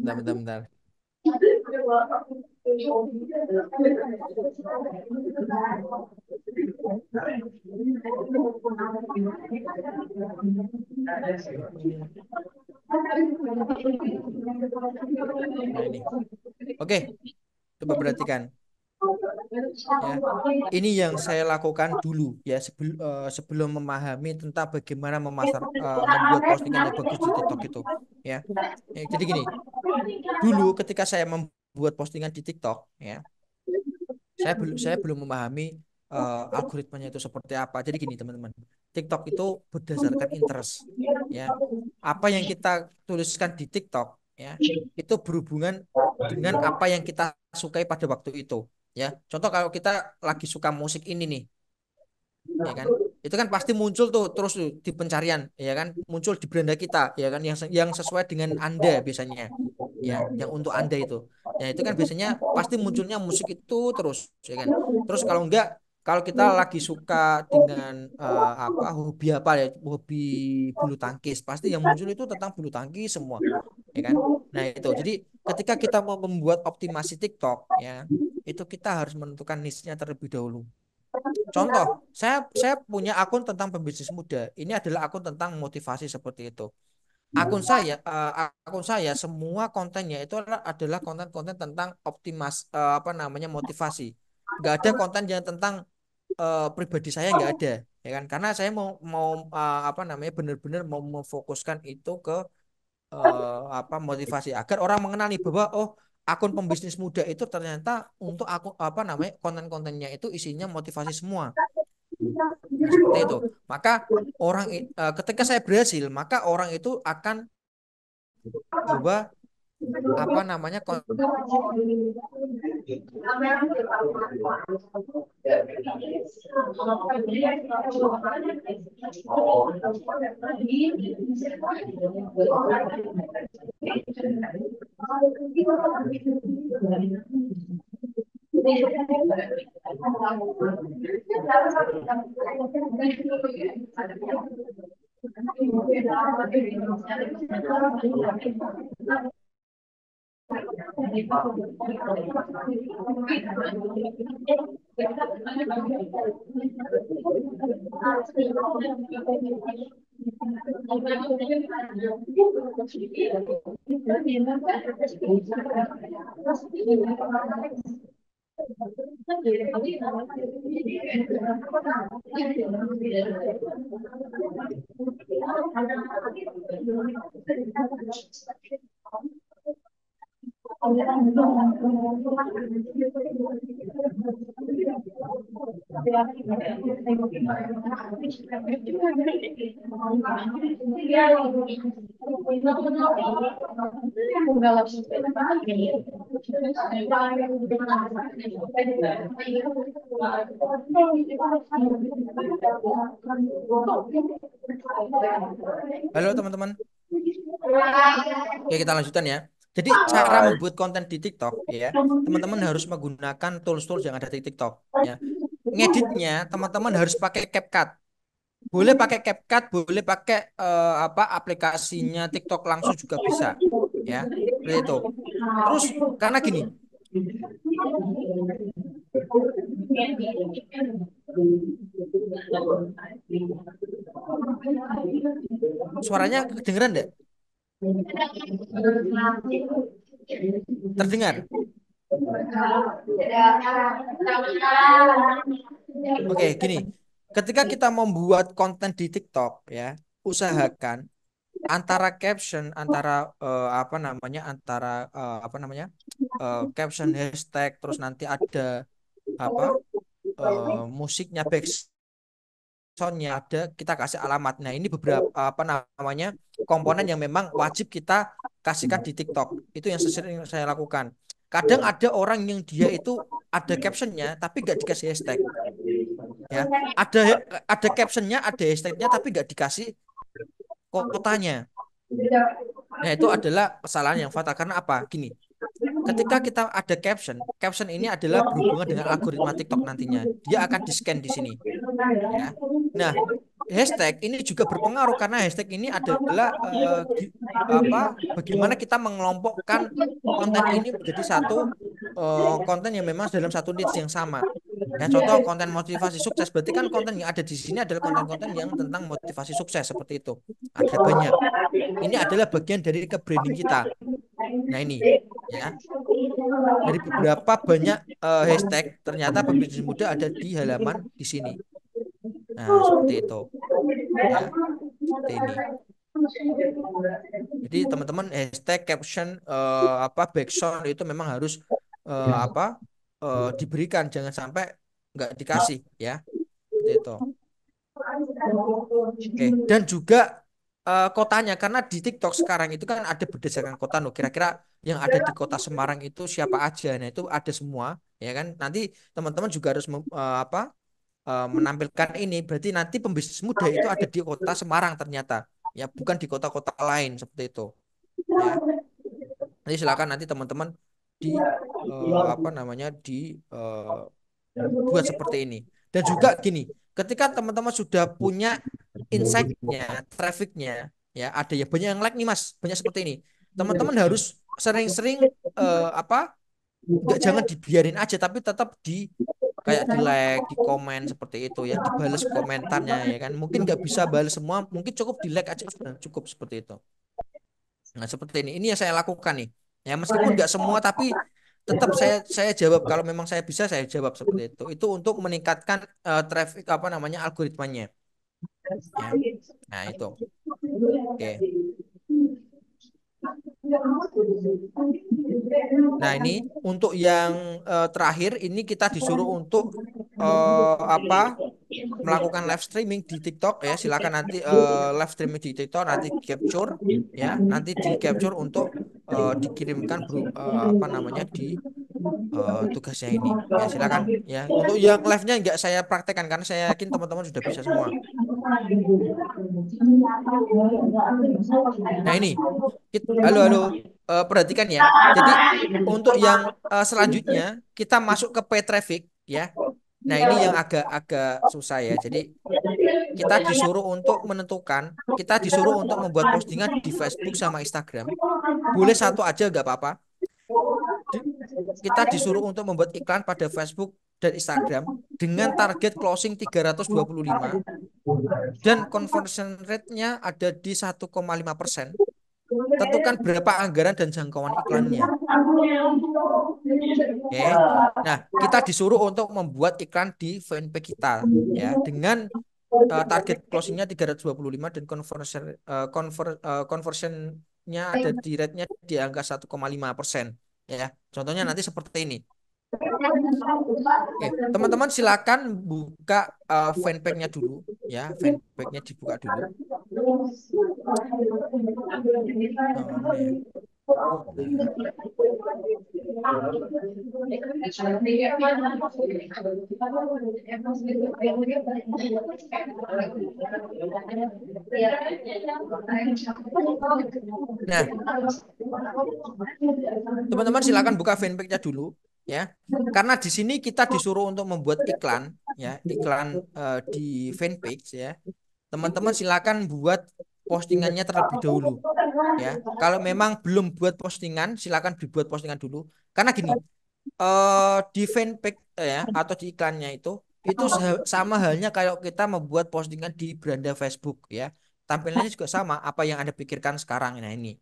bentar, bentar, bentar. Nah ini, oke, coba perhatikan ya. Ini yang saya lakukan dulu ya sebelum memahami tentang bagaimana membuat postingan yang bagus di TikTok itu ya. Ya, jadi gini, dulu ketika saya membuat postingan di TikTok ya, saya belum memahami algoritmanya itu seperti apa. Jadi gini teman-teman, TikTok itu berdasarkan interest ya. Apa yang kita tuliskan di TikTok ya, itu berhubungan dengan apa yang kita sukai pada waktu itu ya. Contoh kalau kita lagi suka musik ini nih, ya kan? Itu kan pasti muncul tuh terus tuh di pencarian, ya kan? Muncul di beranda kita, ya kan? Yang sesuai dengan Anda biasanya, ya, yang untuk Anda itu. Ya itu kan biasanya pasti munculnya musik itu terus, ya kan? Terus kalau enggak, kalau kita lagi suka dengan hobi apa ya, hobi bulu tangkis, pasti yang muncul itu tentang bulu tangkis semua, ya kan? Nah itu, jadi ketika kita mau membuat optimasi TikTok, ya, itu kita harus menentukan niche-nya terlebih dahulu. Contoh, saya punya akun tentang pembisnis muda. Ini adalah akun tentang motivasi seperti itu. Akun saya semua kontennya itu adalah konten-konten tentang motivasi. Nggak ada konten yang tentang pribadi saya, nggak ada, ya kan? Karena saya mau mau benar-benar mau memfokuskan itu ke motivasi agar orang mengenali bahwa oh, akun pembisnis muda itu ternyata untuk aku konten-kontennya itu isinya motivasi semua. Nah, seperti itu. Maka ketika saya berhasil, maka orang itu akan bahwa apa namanya kon- Halo teman-teman. Oke, kita lanjutkan ya. Jadi cara membuat konten di TikTok ya, teman-teman harus menggunakan tools-tools yang ada di TikTok ya. Ngeditnya teman-teman harus pakai CapCut. Boleh pakai CapCut, boleh pakai aplikasinya TikTok langsung juga bisa ya. Seperti itu. Terus karena gini, suaranya kedengeran enggak? Terdengar? Oke, gini. Ketika kita membuat konten di TikTok ya, usahakan antara caption, antara caption hashtag, terus nanti ada apa musiknya backsoundnya ada, kita kasih alamat. Nah ini beberapa komponen yang memang wajib kita kasihkan di TikTok. Itu yang sering saya lakukan. Kadang ada orang yang dia itu ada captionnya tapi gak dikasih hashtag, ya. Ada captionnya, ada hashtagnya tapi gak dikasih kotanya. Nah itu adalah kesalahan yang fatal. Karena apa? Gini, ketika kita ada caption ini adalah berhubungan dengan algoritma TikTok nantinya. Dia akan di-scan di sini, ya. Nah, hashtag ini juga berpengaruh karena hashtag ini adalah bagaimana kita mengelompokkan konten ini menjadi satu konten yang memang dalam satu niche yang sama. Ya, contoh konten motivasi sukses, berarti kan konten yang ada di sini adalah konten-konten yang tentang motivasi sukses seperti itu. Ada banyak. Ini adalah bagian dari ke-branding kita. Nah, ini ya. Dari beberapa banyak hashtag, ternyata pembisnis muda ada di halaman di sini. Nah, seperti itu. Ya, seperti ini. Jadi teman-teman hashtag caption apa backsound itu memang harus apa diberikan, jangan sampai nggak dikasih ya. Seperti itu. Oke, dan juga kotanya karena di TikTok sekarang itu kan ada berdasarkan kota loh. Kira-kira yang ada di kota Semarang itu siapa aja. Nah, itu ada semua ya kan. Nanti teman-teman juga harus apa menampilkan ini. Berarti nanti pembisnis muda itu ada di kota Semarang ternyata. Ya, bukan di kota-kota lain seperti itu. Ya. Nanti silakan nanti teman-teman di apa namanya buat seperti ini. Dan juga gini, ketika teman-teman sudah punya insight-nya, traffic-nya, ya ada ya banyak yang like nih Mas, banyak seperti ini. Teman-teman harus sering-sering apa? Nggak jangan dibiarin aja, tapi tetap di kayak di like, di komen seperti itu ya, dibales komentarnya ya kan. Mungkin nggak bisa balas semua, mungkin cukup di like aja sudah cukup seperti itu. Nah, seperti ini. Ini yang saya lakukan nih. Ya, meskipun nggak semua, tapi tetap saya jawab kalau memang saya bisa saya jawab seperti itu. Itu untuk meningkatkan traffic apa namanya algoritmanya. Ya. Nah, itu. Oke. Nah, ini untuk yang terakhir ini kita disuruh untuk apa melakukan live streaming di TikTok ya. Silakan nanti live streaming di TikTok nanti capture ya, nanti di capture untuk dikirimkan apa namanya di tugasnya ini. Ya, silakan ya. Untuk yang live-nya nggak saya praktekkan karena saya yakin teman-teman sudah bisa semua. Nah, ini halo halo. Perhatikan ya. Jadi untuk yang selanjutnya kita masuk ke pay traffic ya. Nah, ini yang agak-agak susah ya. Jadi kita disuruh untuk menentukan, kita disuruh untuk membuat postingan di Facebook sama Instagram. Boleh satu aja nggak apa-apa. Di- Kita disuruh untuk membuat iklan pada Facebook dan Instagram dengan target closing 325 dan conversion rate-nya ada di 1,5%. Tentukan berapa anggaran dan jangkauan iklannya. Oke. Nah, kita disuruh untuk membuat iklan di fanpage kita ya dengan target closingnya 325 dan conversionnya ada di rate-nya di angka 1,5% ya. Contohnya nanti seperti ini. Oke, teman-teman silakan buka fanpage-nya dulu ya, fanpage-nya dibuka dulu. Oh, mana ya? Nah, nah, teman-teman silakan buka fanpage-nya dulu ya. Karena di sini kita disuruh untuk membuat iklan ya, iklan di fanpage ya. Teman-teman silakan buat postingannya terlebih dahulu ya. Kalau memang belum buat postingan, silakan dibuat postingan dulu. Karena gini, di fanpage ya atau di iklannya itu sama halnya kayak kita membuat postingan di beranda Facebook ya. Tampilannya juga sama apa yang Anda pikirkan sekarang. Nah, ini.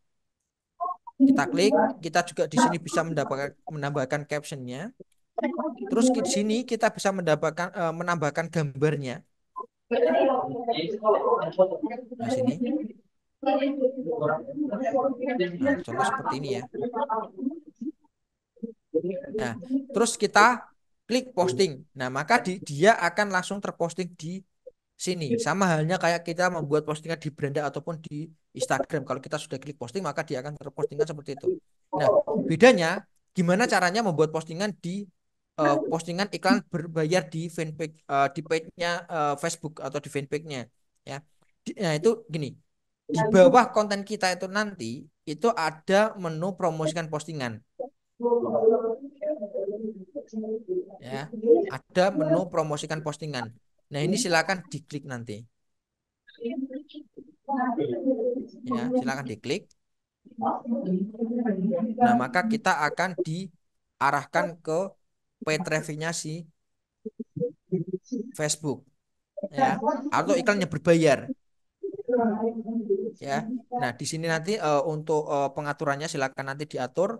Kita klik, kita juga di sini bisa menambahkan captionnya. Terus di sini kita bisa menambahkan gambarnya. Nah, sini. Nah, contoh seperti ini ya. Nah, terus kita klik posting. Nah, maka dia akan langsung terposting di sini. Sama halnya kayak kita membuat postingan di beranda ataupun di Instagram. Kalau kita sudah klik posting, maka dia akan terpostingkan seperti itu. Nah, bedanya gimana caranya membuat postingan di postingan iklan berbayar di fanpage di page-nya Facebook atau di fanpage-nya ya. Nah, itu gini. Di bawah konten kita itu nanti itu ada menu promosikan postingan ya. Ada menu promosikan postingan. Nah, ini silakan diklik nanti. Ya, silakan diklik. Nah, maka kita akan arahkan ke pay traffic-nya si Facebook ya, atau iklannya berbayar ya. Nah, di sini nanti untuk pengaturannya silakan nanti diatur.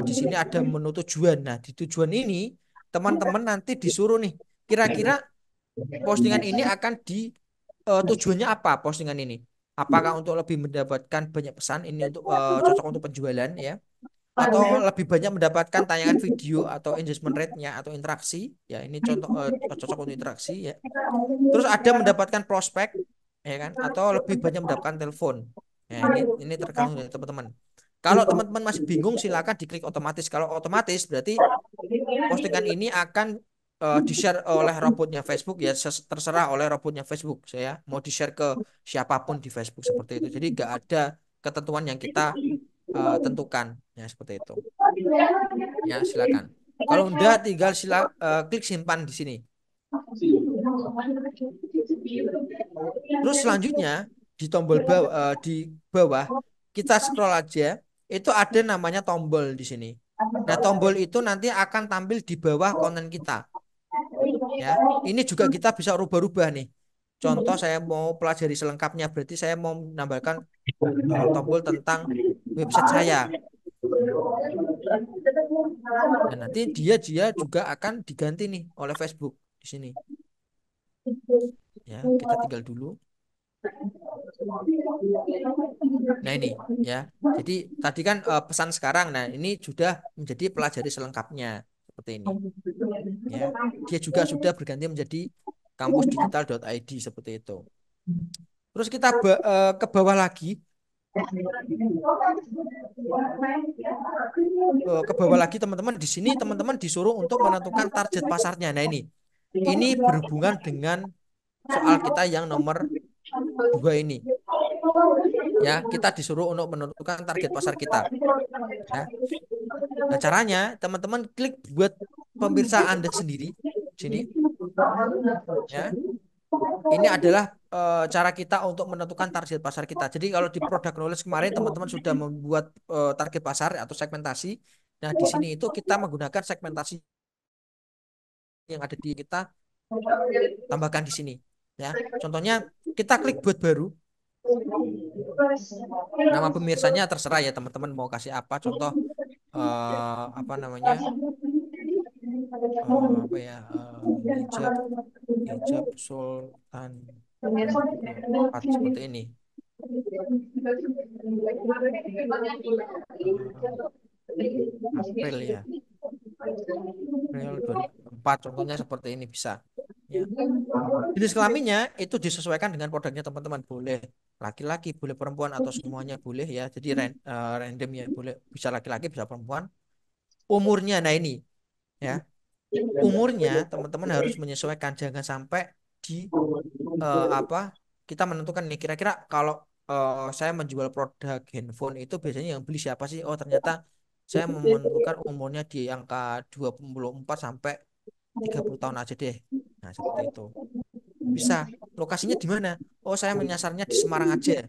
Di sini ada menu tujuan. Nah, di tujuan ini teman-teman nanti disuruh nih, kira-kira postingan ini akan di tujuannya apa postingan ini? Apakah untuk lebih mendapatkan banyak pesan ini untuk cocok untuk penjualan ya? Atau lebih banyak mendapatkan tayangan video atau engagement rate-nya atau interaksi ya, ini contoh cocok untuk interaksi ya. Terus ada mendapatkan prospek ya kan, atau lebih banyak mendapatkan telepon ya, ini tergantung dari teman-teman. Kalau teman-teman masih bingung silakan diklik otomatis. Kalau otomatis berarti postingan ini akan di-share oleh robotnya Facebook ya, terserah oleh robotnya Facebook saya mau di-share ke siapapun di Facebook seperti itu, jadi nggak ada ketentuan yang kita tentukan ya seperti itu ya. Silakan, kalau udah tinggal klik simpan di sini. Terus selanjutnya di tombol bawah, di bawah kita scroll aja, itu ada namanya tombol di sini. Nah, tombol itu nanti akan tampil di bawah konten kita ya. Ini juga kita bisa rubah-rubah nih. Contoh saya mau pelajari selengkapnya, berarti saya mau menambahkan tombol tentang website saya. Dan nanti dia juga akan diganti nih oleh Facebook di sini. Ya, kita tinggal dulu. Nah, ini ya. Jadi tadi kan pesan sekarang. Nah, ini sudah menjadi pelajari selengkapnya seperti ini. Ya. Dia juga sudah berganti menjadi kampusdigital.id seperti itu. Terus kita ke bawah lagi, ke bawah lagi teman-teman, di sini teman-teman disuruh untuk menentukan target pasarnya. Nah, ini berhubungan dengan soal kita yang nomor 2 ini. Ya, kita disuruh untuk menentukan target pasar kita. Ya. Nah, caranya teman-teman klik buat pemirsa Anda sendiri sini. Ya. Ini adalah cara kita untuk menentukan target pasar kita. Jadi kalau di product knowledge kemarin teman-teman sudah membuat target pasar atau segmentasi. Nah, di sini itu kita menggunakan segmentasi yang ada di kita, tambahkan di sini. Ya, contohnya kita klik buat baru. Nama pemirsanya terserah ya teman-teman mau kasih apa. Contoh apa namanya, apa ya, hijab hijab Sultan yang keempat seperti ini. April ya, April 2004 contohnya seperti ini bisa ya. Jenis kelaminnya itu disesuaikan dengan produknya teman-teman, boleh laki-laki, boleh perempuan, atau semuanya boleh ya. Jadi random ya, boleh bisa laki-laki bisa perempuan. Umurnya, nah ini ya, umurnya teman-teman harus menyesuaikan, jangan sampai di apa, kita menentukan nih kira-kira kalau saya menjual produk handphone itu biasanya yang beli siapa sih, oh ternyata saya menentukan umurnya di angka 24 sampai 30 tahun aja deh. Nah, seperti itu. Bisa. Lokasinya di mana? Oh, saya menyasarnya di Semarang aja.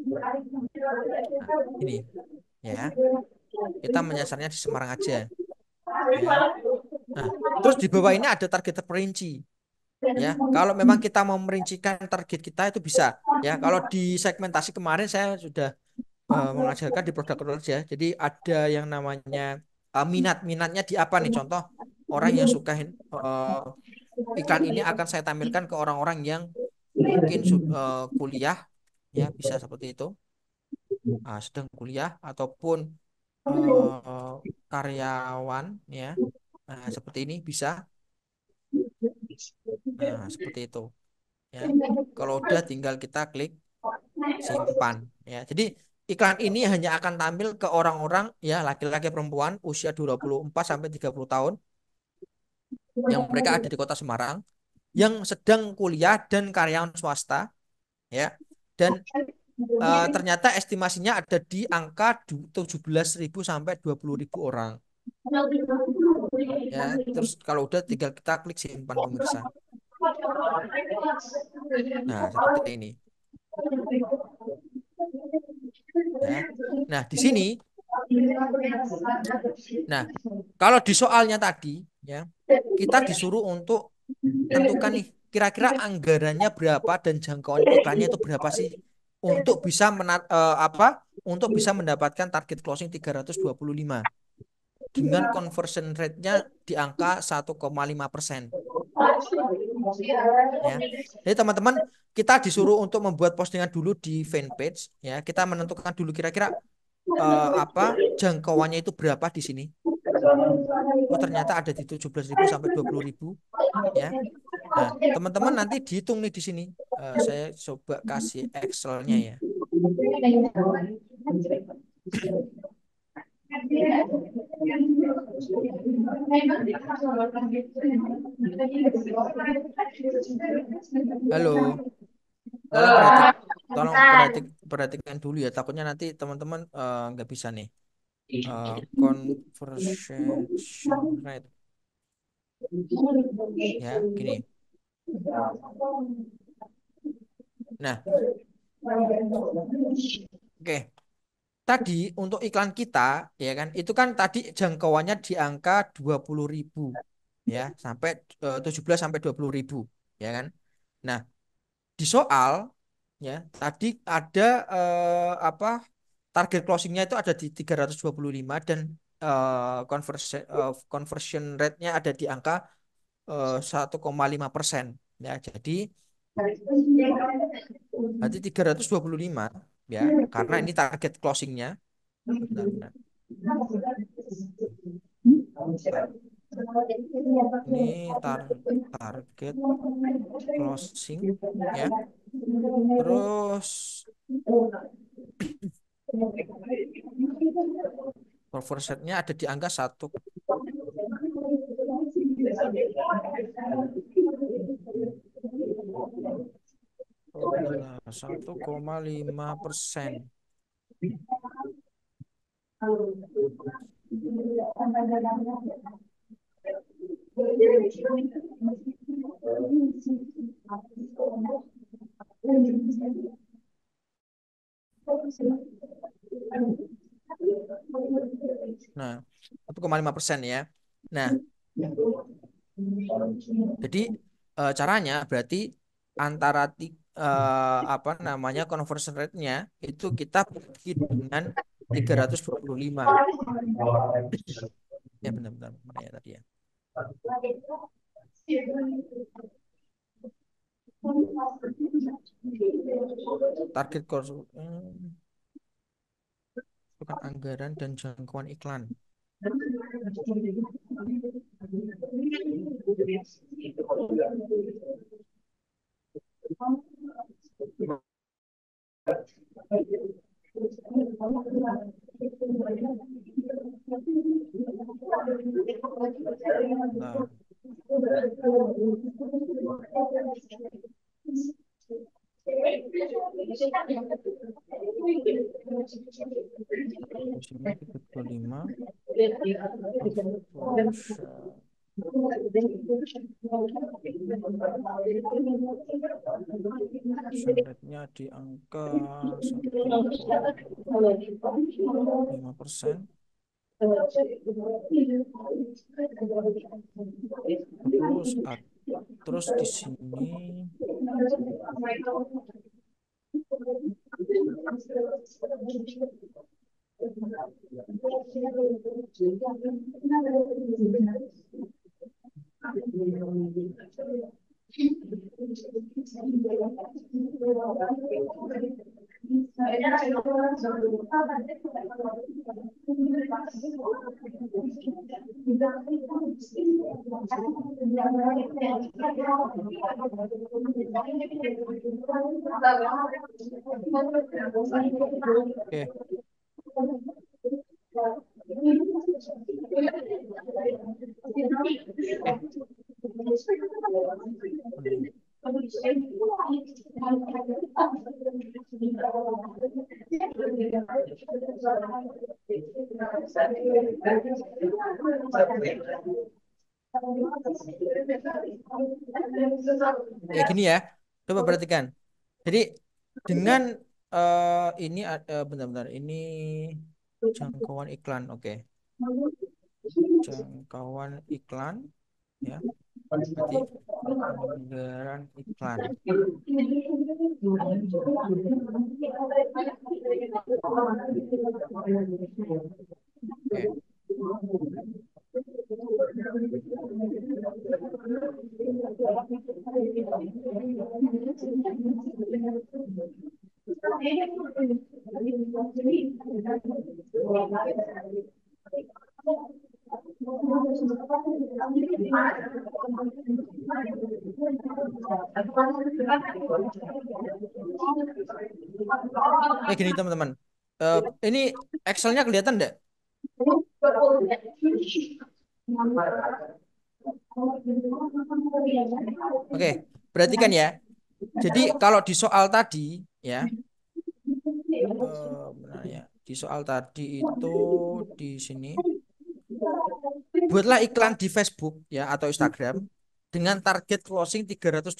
Nah, ini ya. Kita menyasarnya di Semarang aja ya. Nah, terus di bawah ini ada target terperinci. Ya, kalau memang kita mau merincikan target kita itu bisa. Ya, kalau di segmentasi kemarin saya sudah mengajarkan di produk knowledge ya. Jadi ada yang namanya minatnya di apa nih? Contoh orang yang suka iklan ini akan saya tampilkan ke orang-orang yang mungkin kuliah ya, bisa seperti itu. Sedang kuliah ataupun karyawan ya. Nah, seperti ini bisa. Nah, seperti itu ya. Kalau udah tinggal kita klik simpan ya. Jadi iklan ini hanya akan tampil ke orang-orang ya, laki-laki perempuan usia 24 sampai 30 tahun yang mereka ada di Kota Semarang, yang sedang kuliah dan karyawan swasta ya. Dan ternyata estimasinya ada di angka 17.000 sampai 20.000 orang ya. Terus kalau udah tinggal kita klik simpan pemirsa. Nah, seperti ini ya. Nah, di sini Nah, kalau di soalnya tadi ya, kita disuruh untuk tentukan nih kira-kira anggarannya berapa dan jangkauan iklannya itu berapa sih untuk bisa untuk bisa mendapatkan target closing 325 dengan conversion rate-nya di angka 1,5%. Ya. Jadi teman-teman, kita disuruh untuk membuat postingan dulu di fanpage ya. Kita menentukan dulu kira-kira jangkauannya itu berapa di sini. Oh, ternyata ada di 17.000 sampai 20.000 ya. Nah, teman-teman nanti dihitung nih di sini. Saya coba kasih Excel-nya ya. Halo, tolong perhatikan dulu ya. Takutnya nanti teman-teman nggak bisa nih. Conversion rate ya, gini. Nah, oke. Tadi untuk iklan kita ya kan itu kan tadi jangkauannya di angka 20.000 ya sampai 17 sampai 20.000 ya kan. Nah, di soal ya tadi ada target closingnya itu ada di 325 dan conversion rate-nya ada di angka 1,5%. Ya, jadi berarti 325 ya karena ini target closingnya. Bentar, bentar. Bentar. Ini target closing ya. Terus conversionnya ada di angka 1,5%. Nah, 1,5% ya. Nah, jadi caranya berarti antara conversion rate-nya itu kita bagi dengan 325. Ya benar-benar mana ya tadi ya. Target cost bukan anggaran dan jangkauan iklan. Nah, di sini 325 conversion rate-nya di angka 1,5%. Terus di sini oke. Ya gini ya. Coba perhatikan. Jadi dengan benar-benar ini Jangkauan iklan, oke. Jangkauan iklan, ya. Berarti anggaran iklan. Oke. Gini teman-teman. Eh, ini Excel-nya kelihatan enggak? Oke, perhatikan ya. Jadi kalau di soal tadi ya, benar ya. Di soal tadi itu di sini buatlah iklan di Facebook ya atau Instagram dengan target closing 325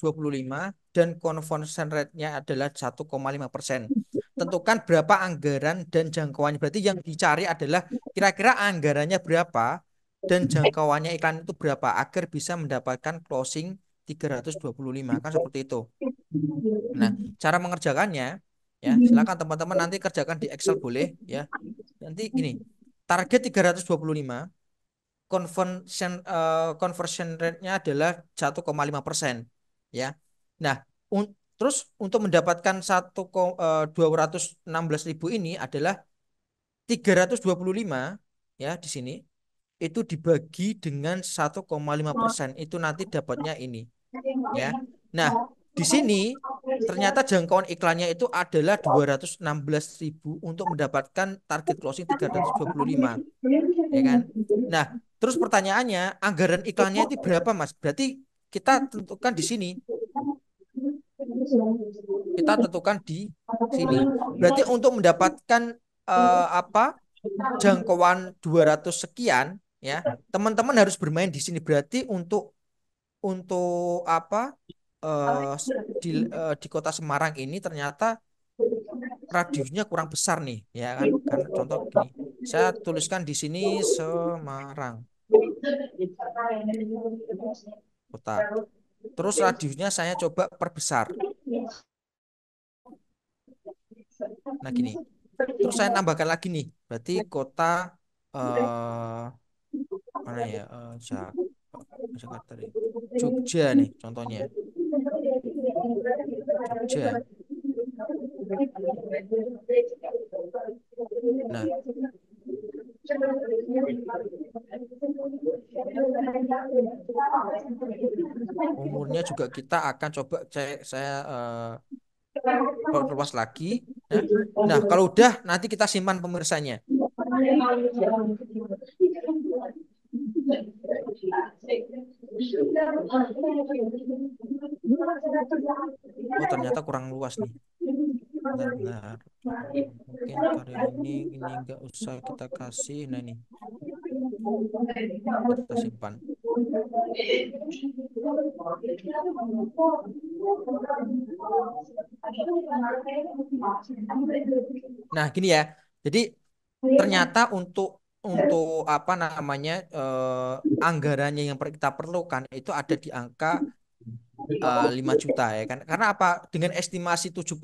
dan conversion rate-nya adalah 1,5%. Tentukan berapa anggaran dan jangkauannya. Berarti yang dicari adalah kira-kira anggarannya berapa dan jangkauannya iklan itu berapa agar bisa mendapatkan closing 325. Kan seperti itu. Nah, cara mengerjakannya ya, silakan teman-teman nanti kerjakan di Excel boleh ya. Nanti gini, target 325, conversion rate-nya adalah 1,5% ya. Nah, terus untuk mendapatkan 216.000 ini adalah 325 ya di sini itu dibagi dengan 1,5%, itu nanti dapatnya ini ya. Nah, di sini ternyata jangkauan iklannya itu adalah 216.000 untuk mendapatkan target closing 325, ya kan? Nah, terus pertanyaannya, anggaran iklannya itu berapa, Mas? Berarti kita tentukan di sini. Kita tentukan di sini. Berarti untuk mendapatkan apa? Jangkauan 200 sekian ya, teman-teman harus bermain di sini. Berarti untuk apa? Di kota Semarang ini ternyata radiusnya kurang besar nih, ya kan? Karena contoh gini, saya tuliskan di sini Semarang kota. Terus radiusnya saya coba perbesar. Nah gini, terus saya tambahkan lagi nih, berarti kota eh, mana ya? Jakarta nih. Jogja nih contohnya. Jogja. Nah, umurnya juga kita akan coba saya perluas lagi. Ya. Nah, kalau udah nanti kita simpan pemirsanya. Oh, ternyata kurang luas nih. Benar-benar. Mungkin karya ini nggak usah kita kasih. Nah ini, ntar kita simpan. Nah, gini ya. Jadi ternyata untuk apa namanya anggarannya yang kita perlukan itu ada di angka 5 juta ya kan. Karena apa? Dengan estimasi 75.000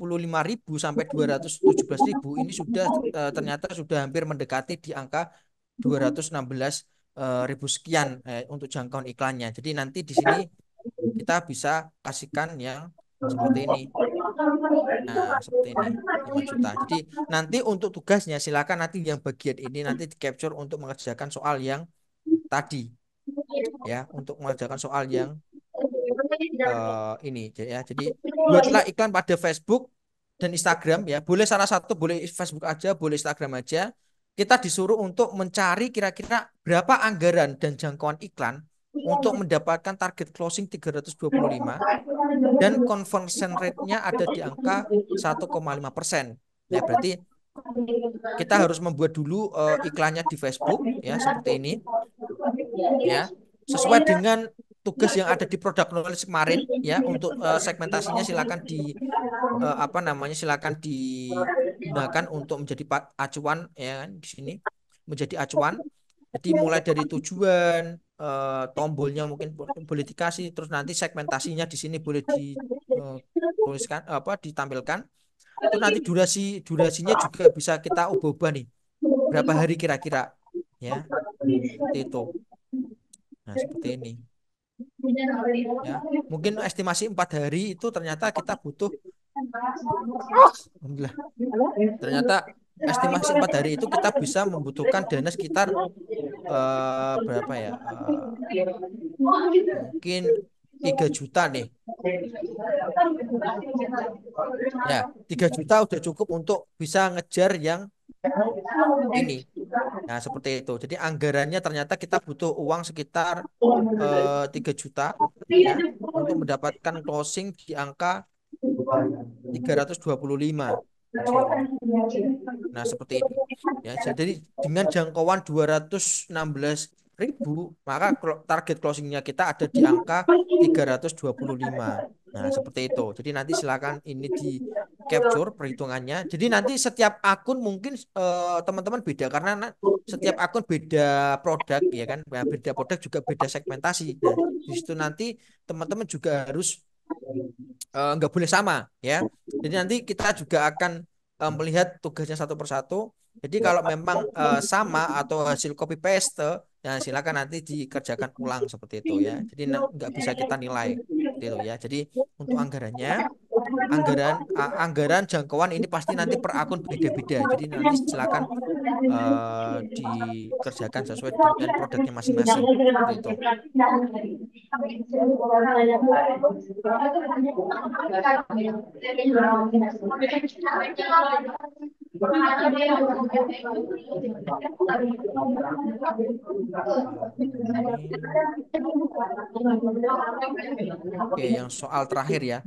sampai 217.000 ini sudah ternyata sudah hampir mendekati di angka 216 ribu sekian untuk jangkauan iklannya. Jadi nanti di sini kita bisa kasihkan yang seperti ini. Nah, seperti ini 5 juta. Jadi nanti untuk tugasnya silakan nanti yang bagian ini nanti di capture untuk mengerjakan soal yang tadi ya, untuk mengerjakan soal yang ini ya. Jadi buatlah iklan pada Facebook dan Instagram ya. Boleh salah satu, boleh Facebook aja, boleh Instagram aja. Kita disuruh untuk mencari kira-kira berapa anggaran dan jangkauan iklan untuk mendapatkan target closing 325 dan conversion rate-nya ada di angka 1,5%. Ya, berarti kita harus membuat dulu iklannya di Facebook ya seperti ini ya. Sesuai dengan tugas yang ada di produk knowledge kemarin ya untuk segmentasinya silakan apa namanya silakan digunakan untuk menjadi acuan ya kan di sini menjadi acuan. Jadi mulai dari tujuan, tombolnya mungkin boleh dikasih, terus nanti segmentasinya di sini boleh dituliskan apa ditampilkan. Terus nanti durasinya juga bisa kita ubah-ubah nih. Berapa hari kira-kira ya seperti itu. Nah seperti ini ya. Mungkin estimasi 4 hari itu ternyata kita butuh. Alhamdulillah. Ternyata estimasi 4 hari itu kita bisa membutuhkan dana sekitar berapa ya? Mungkin 3 juta nih. Ya, 3 juta udah cukup untuk bisa ngejar yang ini. Nah, seperti itu. Jadi anggarannya ternyata kita butuh uang sekitar 3 juta ya untuk mendapatkan closing di angka 325 di sini. Nah, seperti ini. Ya, jadi dengan jangkauan 216.000, maka target closingnya kita ada di angka 325. Nah, seperti itu. Jadi nanti silakan ini di capture perhitungannya. Jadi nanti setiap akun mungkin teman-teman beda karena setiap akun beda produk ya kan. Nah, beda produk juga beda segmentasi. Nah, di situ nanti teman-teman juga harus nggak boleh sama ya. Jadi nanti kita juga akan melihat tugasnya satu persatu. Jadi kalau memang sama atau hasil copy paste, ya silakan nanti dikerjakan ulang seperti itu ya. Jadi nggak bisa kita nilai seperti itu ya. Jadi untuk anggarannya, anggaran jangkauan ini pasti nanti per akun beda-beda. Jadi nanti silakan dikerjakan sesuai dengan produknya masing-masing seperti itu. Ini. Oke, yang soal terakhir ya.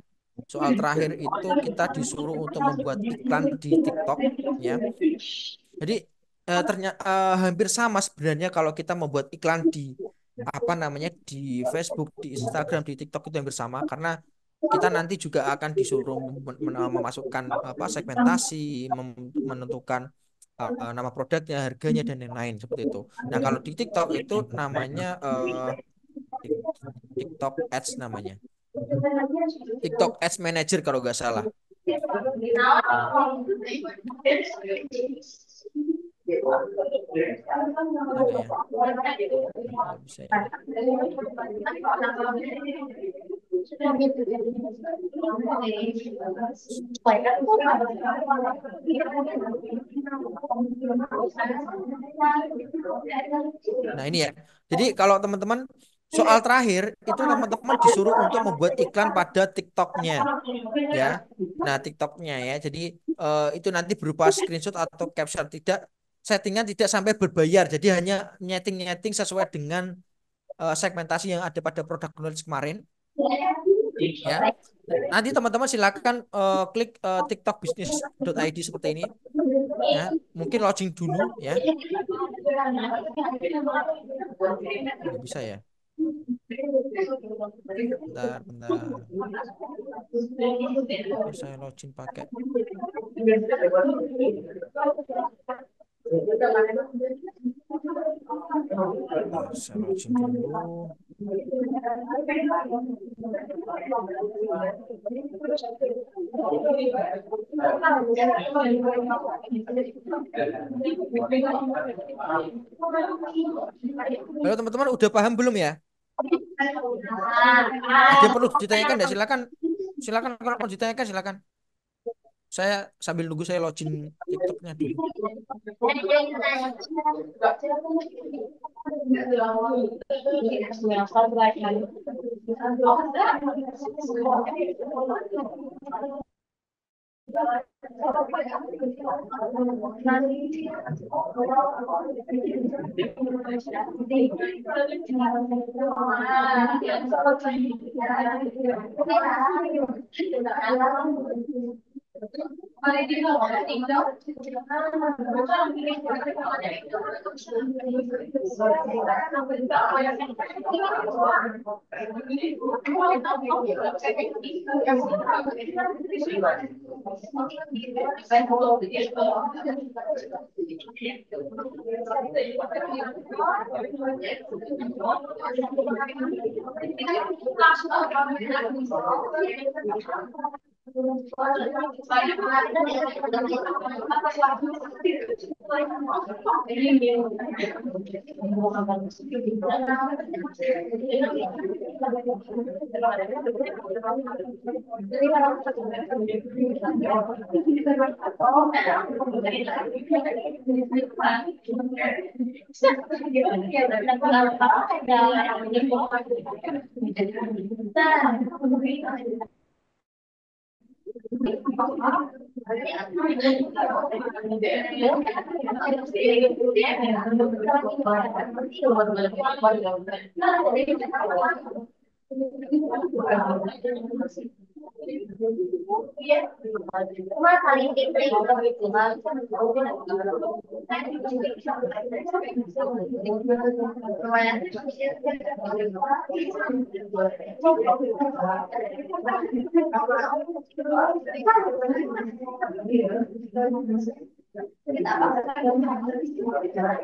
Soal terakhir itu kita disuruh untuk membuat iklan di TikTok ya. Jadi ternyata hampir sama sebenarnya kalau kita membuat iklan di apa namanya di Facebook, di Instagram, di TikTok itu hampir sama karena kita nanti juga akan disuruh memasukkan apa segmentasi, menentukan nama produknya, harganya dan lain-lain seperti itu. Nah, kalau di TikTok itu namanya TikTok Ads namanya. TikTok Ads Manager kalau nggak salah. Enggak ya? Enggak bisa ya. Nah ini ya. Jadi kalau teman-teman soal terakhir itu teman-teman disuruh untuk membuat iklan pada TikToknya ya. Nah TikToknya ya. Jadi itu nanti berupa screenshot atau capture tidak settingan tidak sampai berbayar. Jadi hanya nyeting-nyeting sesuai dengan segmentasi yang ada pada produk knowledge kemarin ya. Nanti teman-teman silakan klik tiktokbusiness.id seperti ini ya. Mungkin login dulu ya. Nggak bisa ya. Bentar, bentar. Terus saya login pakai. Bentar, saya login dulu. Halo teman-teman, udah paham belum ya? Ada yang perlu ditanyakan enggak? Silakan. Silakan kalau mau ditanyakan silakan. Saya sambil nunggu saya login TikToknya dulu.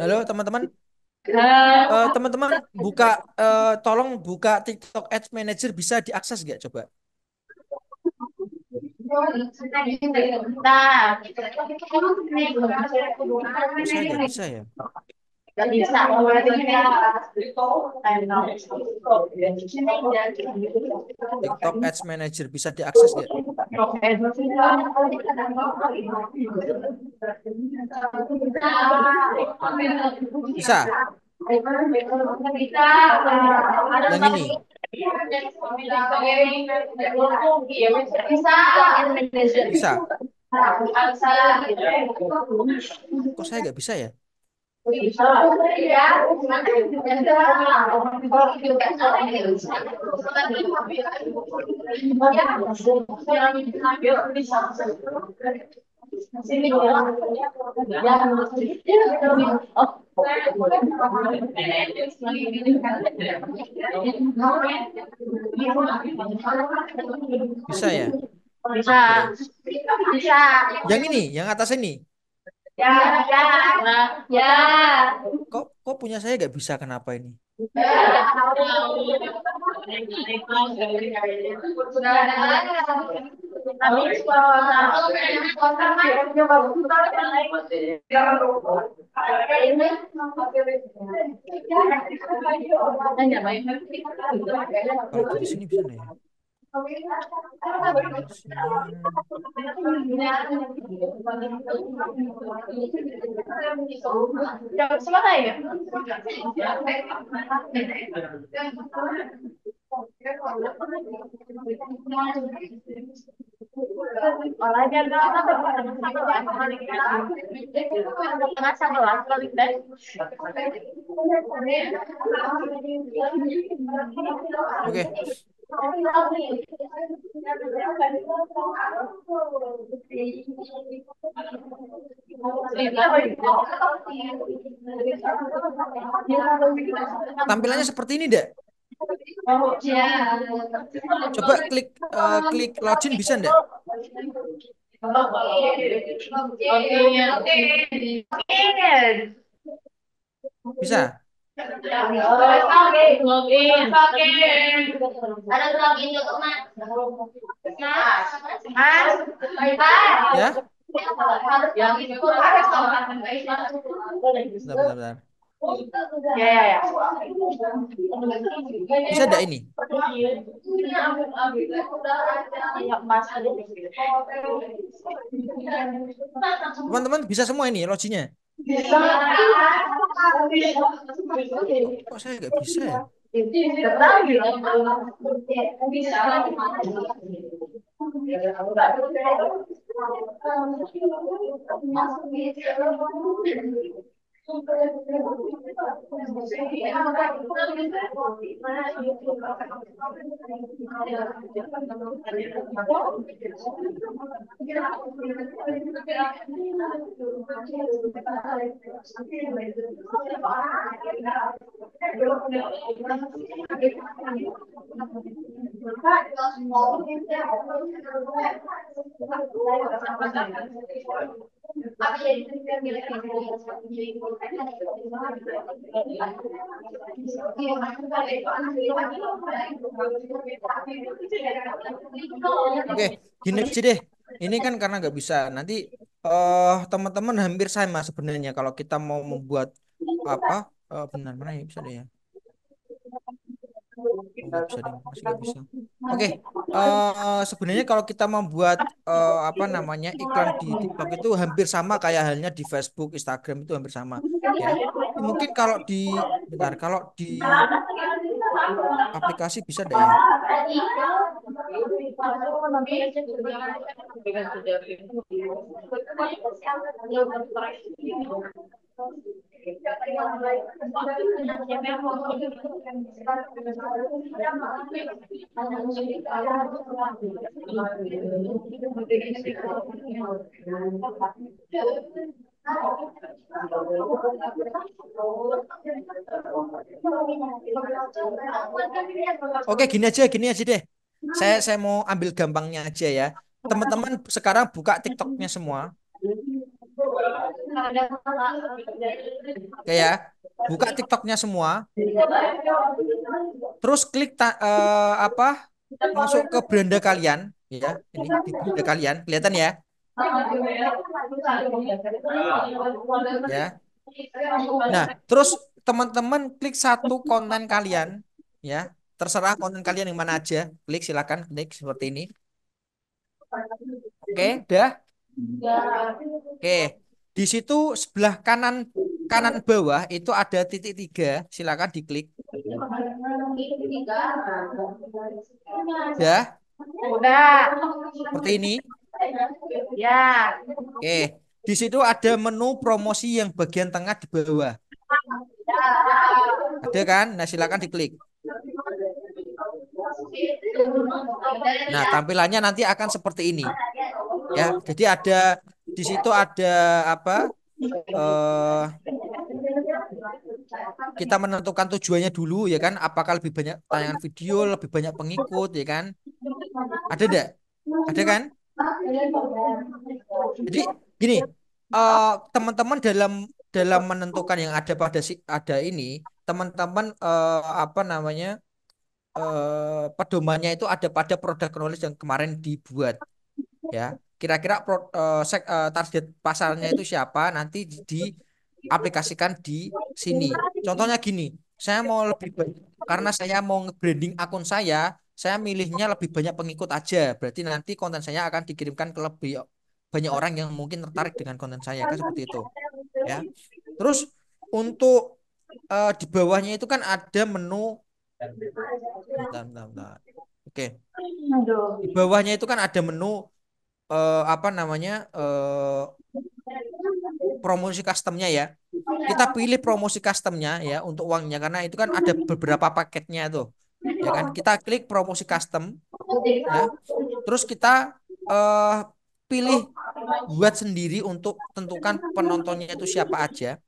Halo teman-teman. Teman-teman buka tolong buka TikTok Ads Manager, bisa diakses nggak coba? Kok saya nggak bisa ya? TikTok Ads Manager bisa diakses nggak? Bisa. Yang ini. Bisa. Kok saya nggak bisa ya? Bisa ya? Bisa. Bisa. Yang ini, yang atas ini. Ya. Kok punya saya nggak bisa, kenapa ini? Kalau dari sini bisa nggak ya? Sini. Oke. Tampilannya seperti ini, Dek. Coba klik login, bisa enggak? Bisa. Ya? Bentar. Bisa enggak ini? Teman-teman bisa semua ini loginnya? Kok saya nggak bisa ya? Oke, gini aja deh. Ini kan karena nggak bisa. Nanti teman-teman hampir sama sebenarnya kalau kita mau membuat apa benar mana ya bisa deh ya. Oh, nggak bisa deh, masih nggak bisa. Oke, sebenarnya kalau kita membuat apa namanya iklan di TikTok itu hampir sama kayak halnya di Facebook, Instagram itu hampir sama, ya. Mungkin kalau di, bentar, kalau di aplikasi bisa enggak ya? Oke, gini aja deh. Saya mau ambil gampangnya aja ya. Teman-teman sekarang buka TikToknya semua, kayak ya. Buka TikToknya semua, terus klik apa masuk ke beranda kalian, ya. Ini di beranda kalian, kelihatan ya, ya. Nah, terus teman-teman klik satu konten kalian, ya. Terserah konten kalian yang mana aja, klik silakan klik seperti ini. Oke, dah. Oke, di situ sebelah kanan kanan bawah itu ada titik tiga, silakan diklik. Ya, Udah. seperti ini. Ya. Oke, di situ ada menu promosi yang bagian tengah di bawah. Ada kan? Nah, silakan diklik. Nah, tampilannya nanti akan seperti ini. Ya, jadi ada di situ ada apa? eh Kita menentukan tujuannya dulu ya kan? Apakah lebih banyak tayangan video, lebih banyak pengikut ya kan? Ada enggak? Ada kan? Jadi gini, eh, teman-teman dalam dalam menentukan yang ada pada si ada ini, teman-teman apa namanya pedomannya itu ada pada produk knowledge yang kemarin dibuat, ya. Kira-kira target pasarnya itu siapa? Nanti diaplikasikan di sini. Contohnya gini, saya mau lebih banyak karena saya mau nge-branding akun saya milihnya lebih banyak pengikut aja. Berarti nanti konten saya akan dikirimkan ke lebih banyak orang yang mungkin tertarik dengan konten saya, kan seperti itu, ya. Terus untuk di bawahnya itu kan ada menu, bentar, bentar, bentar. Oke, di bawahnya itu kan ada menu apa namanya promosi customnya ya. Kita pilih promosi customnya ya untuk uangnya karena itu kan ada beberapa paketnya tuh, ya kan. Kita klik promosi custom, ya. Terus kita eh, pilih buat sendiri untuk tentukan penontonnya itu siapa aja,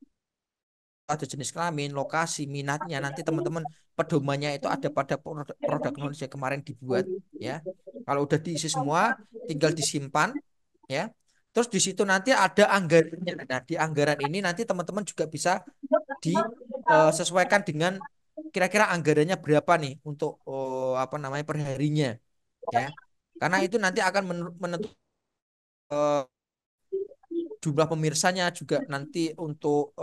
ada jenis kelamin, lokasi, minatnya. Nanti teman-teman pedomannya itu ada pada produk knowledge yang kemarin dibuat, ya. Kalau udah diisi semua, tinggal disimpan, ya. Terus di situ nanti ada anggarannya. Nah, di anggaran ini nanti teman-teman juga bisa disesuaikan dengan kira-kira anggarannya berapa nih untuk apa namanya perharinya, ya. Karena itu nanti akan menentukan jumlah pemirsanya juga nanti untuk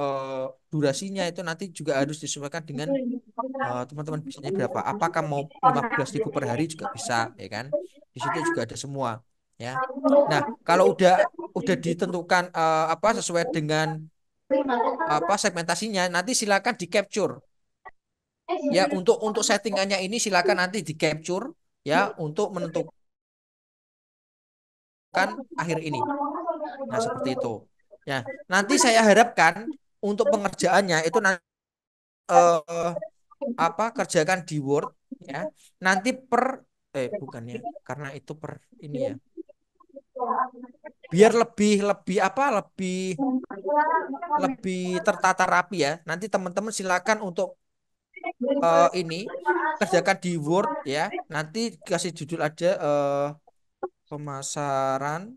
durasinya itu nanti juga harus disesuaikan dengan teman-teman bisanya berapa. Apakah mau 15.000 per hari juga bisa, ya kan? Di situ juga ada semua, ya. Nah, kalau udah ditentukan apa sesuai dengan apa segmentasinya, nanti silakan di capture. Ya, untuk settingannya ini silakan nanti di capture ya untuk menentukan akhir ini. Nah, seperti itu. Ya, nanti saya harapkan untuk pengerjaannya itu nanti eh, apa kerjakan di Word ya. Nanti per bukannya karena itu per ini ya. Biar lebih lebih apa lebih lebih tertata rapi ya. Nanti teman-teman silakan untuk ini kerjakan di Word ya. Nanti kasih judul aja pemasaran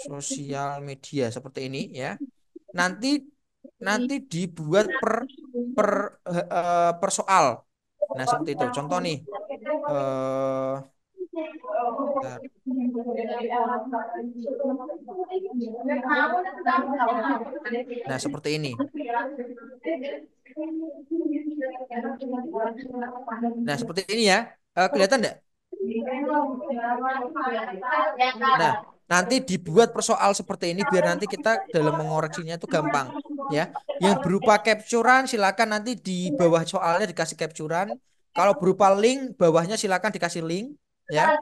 sosial media seperti ini ya. Nanti nanti dibuat per per soal. Nah, seperti itu. Contoh nih. Eh bentar. Nah, seperti ini. Nah, seperti ini ya. Kelihatan enggak? Nah, nanti dibuat persoal seperti ini biar nanti kita dalam mengoreksinya itu gampang ya. Yang berupa capturean silakan nanti di bawah soalnya dikasih capturean. Kalau berupa link bawahnya silakan dikasih link ya.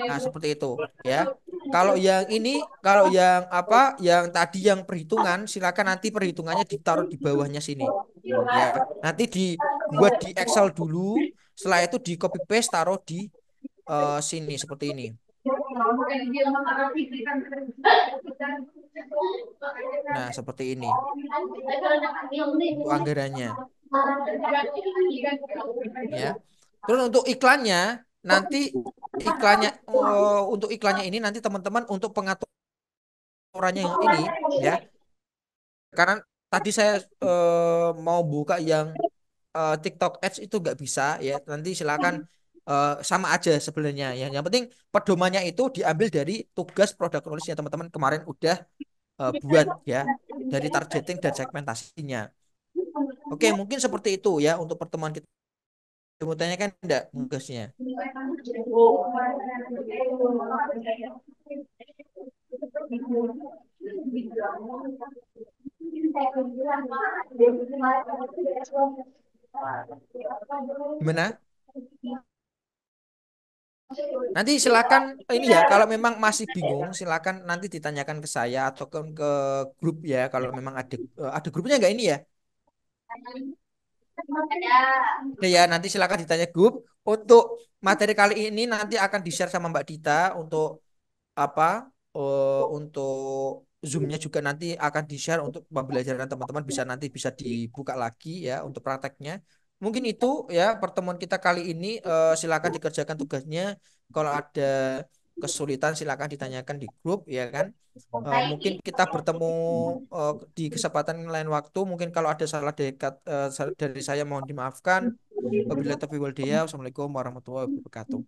Nah, seperti itu ya. Kalau yang ini, kalau yang apa, yang tadi yang perhitungan, silakan nanti perhitungannya ditaruh di bawahnya sini ya. Nanti dibuat di Excel dulu, setelah itu di copy paste taruh di sini seperti ini. Nah, seperti ini untuk anggarannya ya. Terus untuk iklannya nanti untuk iklannya ini nanti teman-teman untuk pengaturannya yang ini ya. Karena tadi saya mau buka yang TikTok Ads itu nggak bisa ya. Nanti silakan sama aja sebenarnya ya. Yang penting pedomannya itu diambil dari tugas produk knowledge-nya teman-teman kemarin udah buat ya dari targeting dan segmentasinya. Oke, mungkin seperti itu ya untuk pertemuan kita. Mau tanyakan enggak tugasnya? Gimana? Nanti silakan ini ya kalau memang masih bingung silakan nanti ditanyakan ke saya atau ke grup ya kalau memang ada grupnya enggak ini ya? Oke ya nanti silakan ditanya grup untuk materi kali ini nanti akan di-share sama Mbak Dita untuk apa untuk Zoom-nya juga nanti akan di-share untuk pembelajaran teman-teman bisa nanti bisa dibuka lagi ya untuk prakteknya. Mungkin itu ya pertemuan kita kali ini silakan dikerjakan tugasnya. Kalau ada kesulitan silakan ditanyakan di grup ya kan. Mungkin kita bertemu di kesempatan lain waktu. Mungkin kalau ada salah dari saya mohon dimaafkan. Wabillahi taufiq wal hidayah. Wassalamualaikum warahmatullahi wabarakatuh.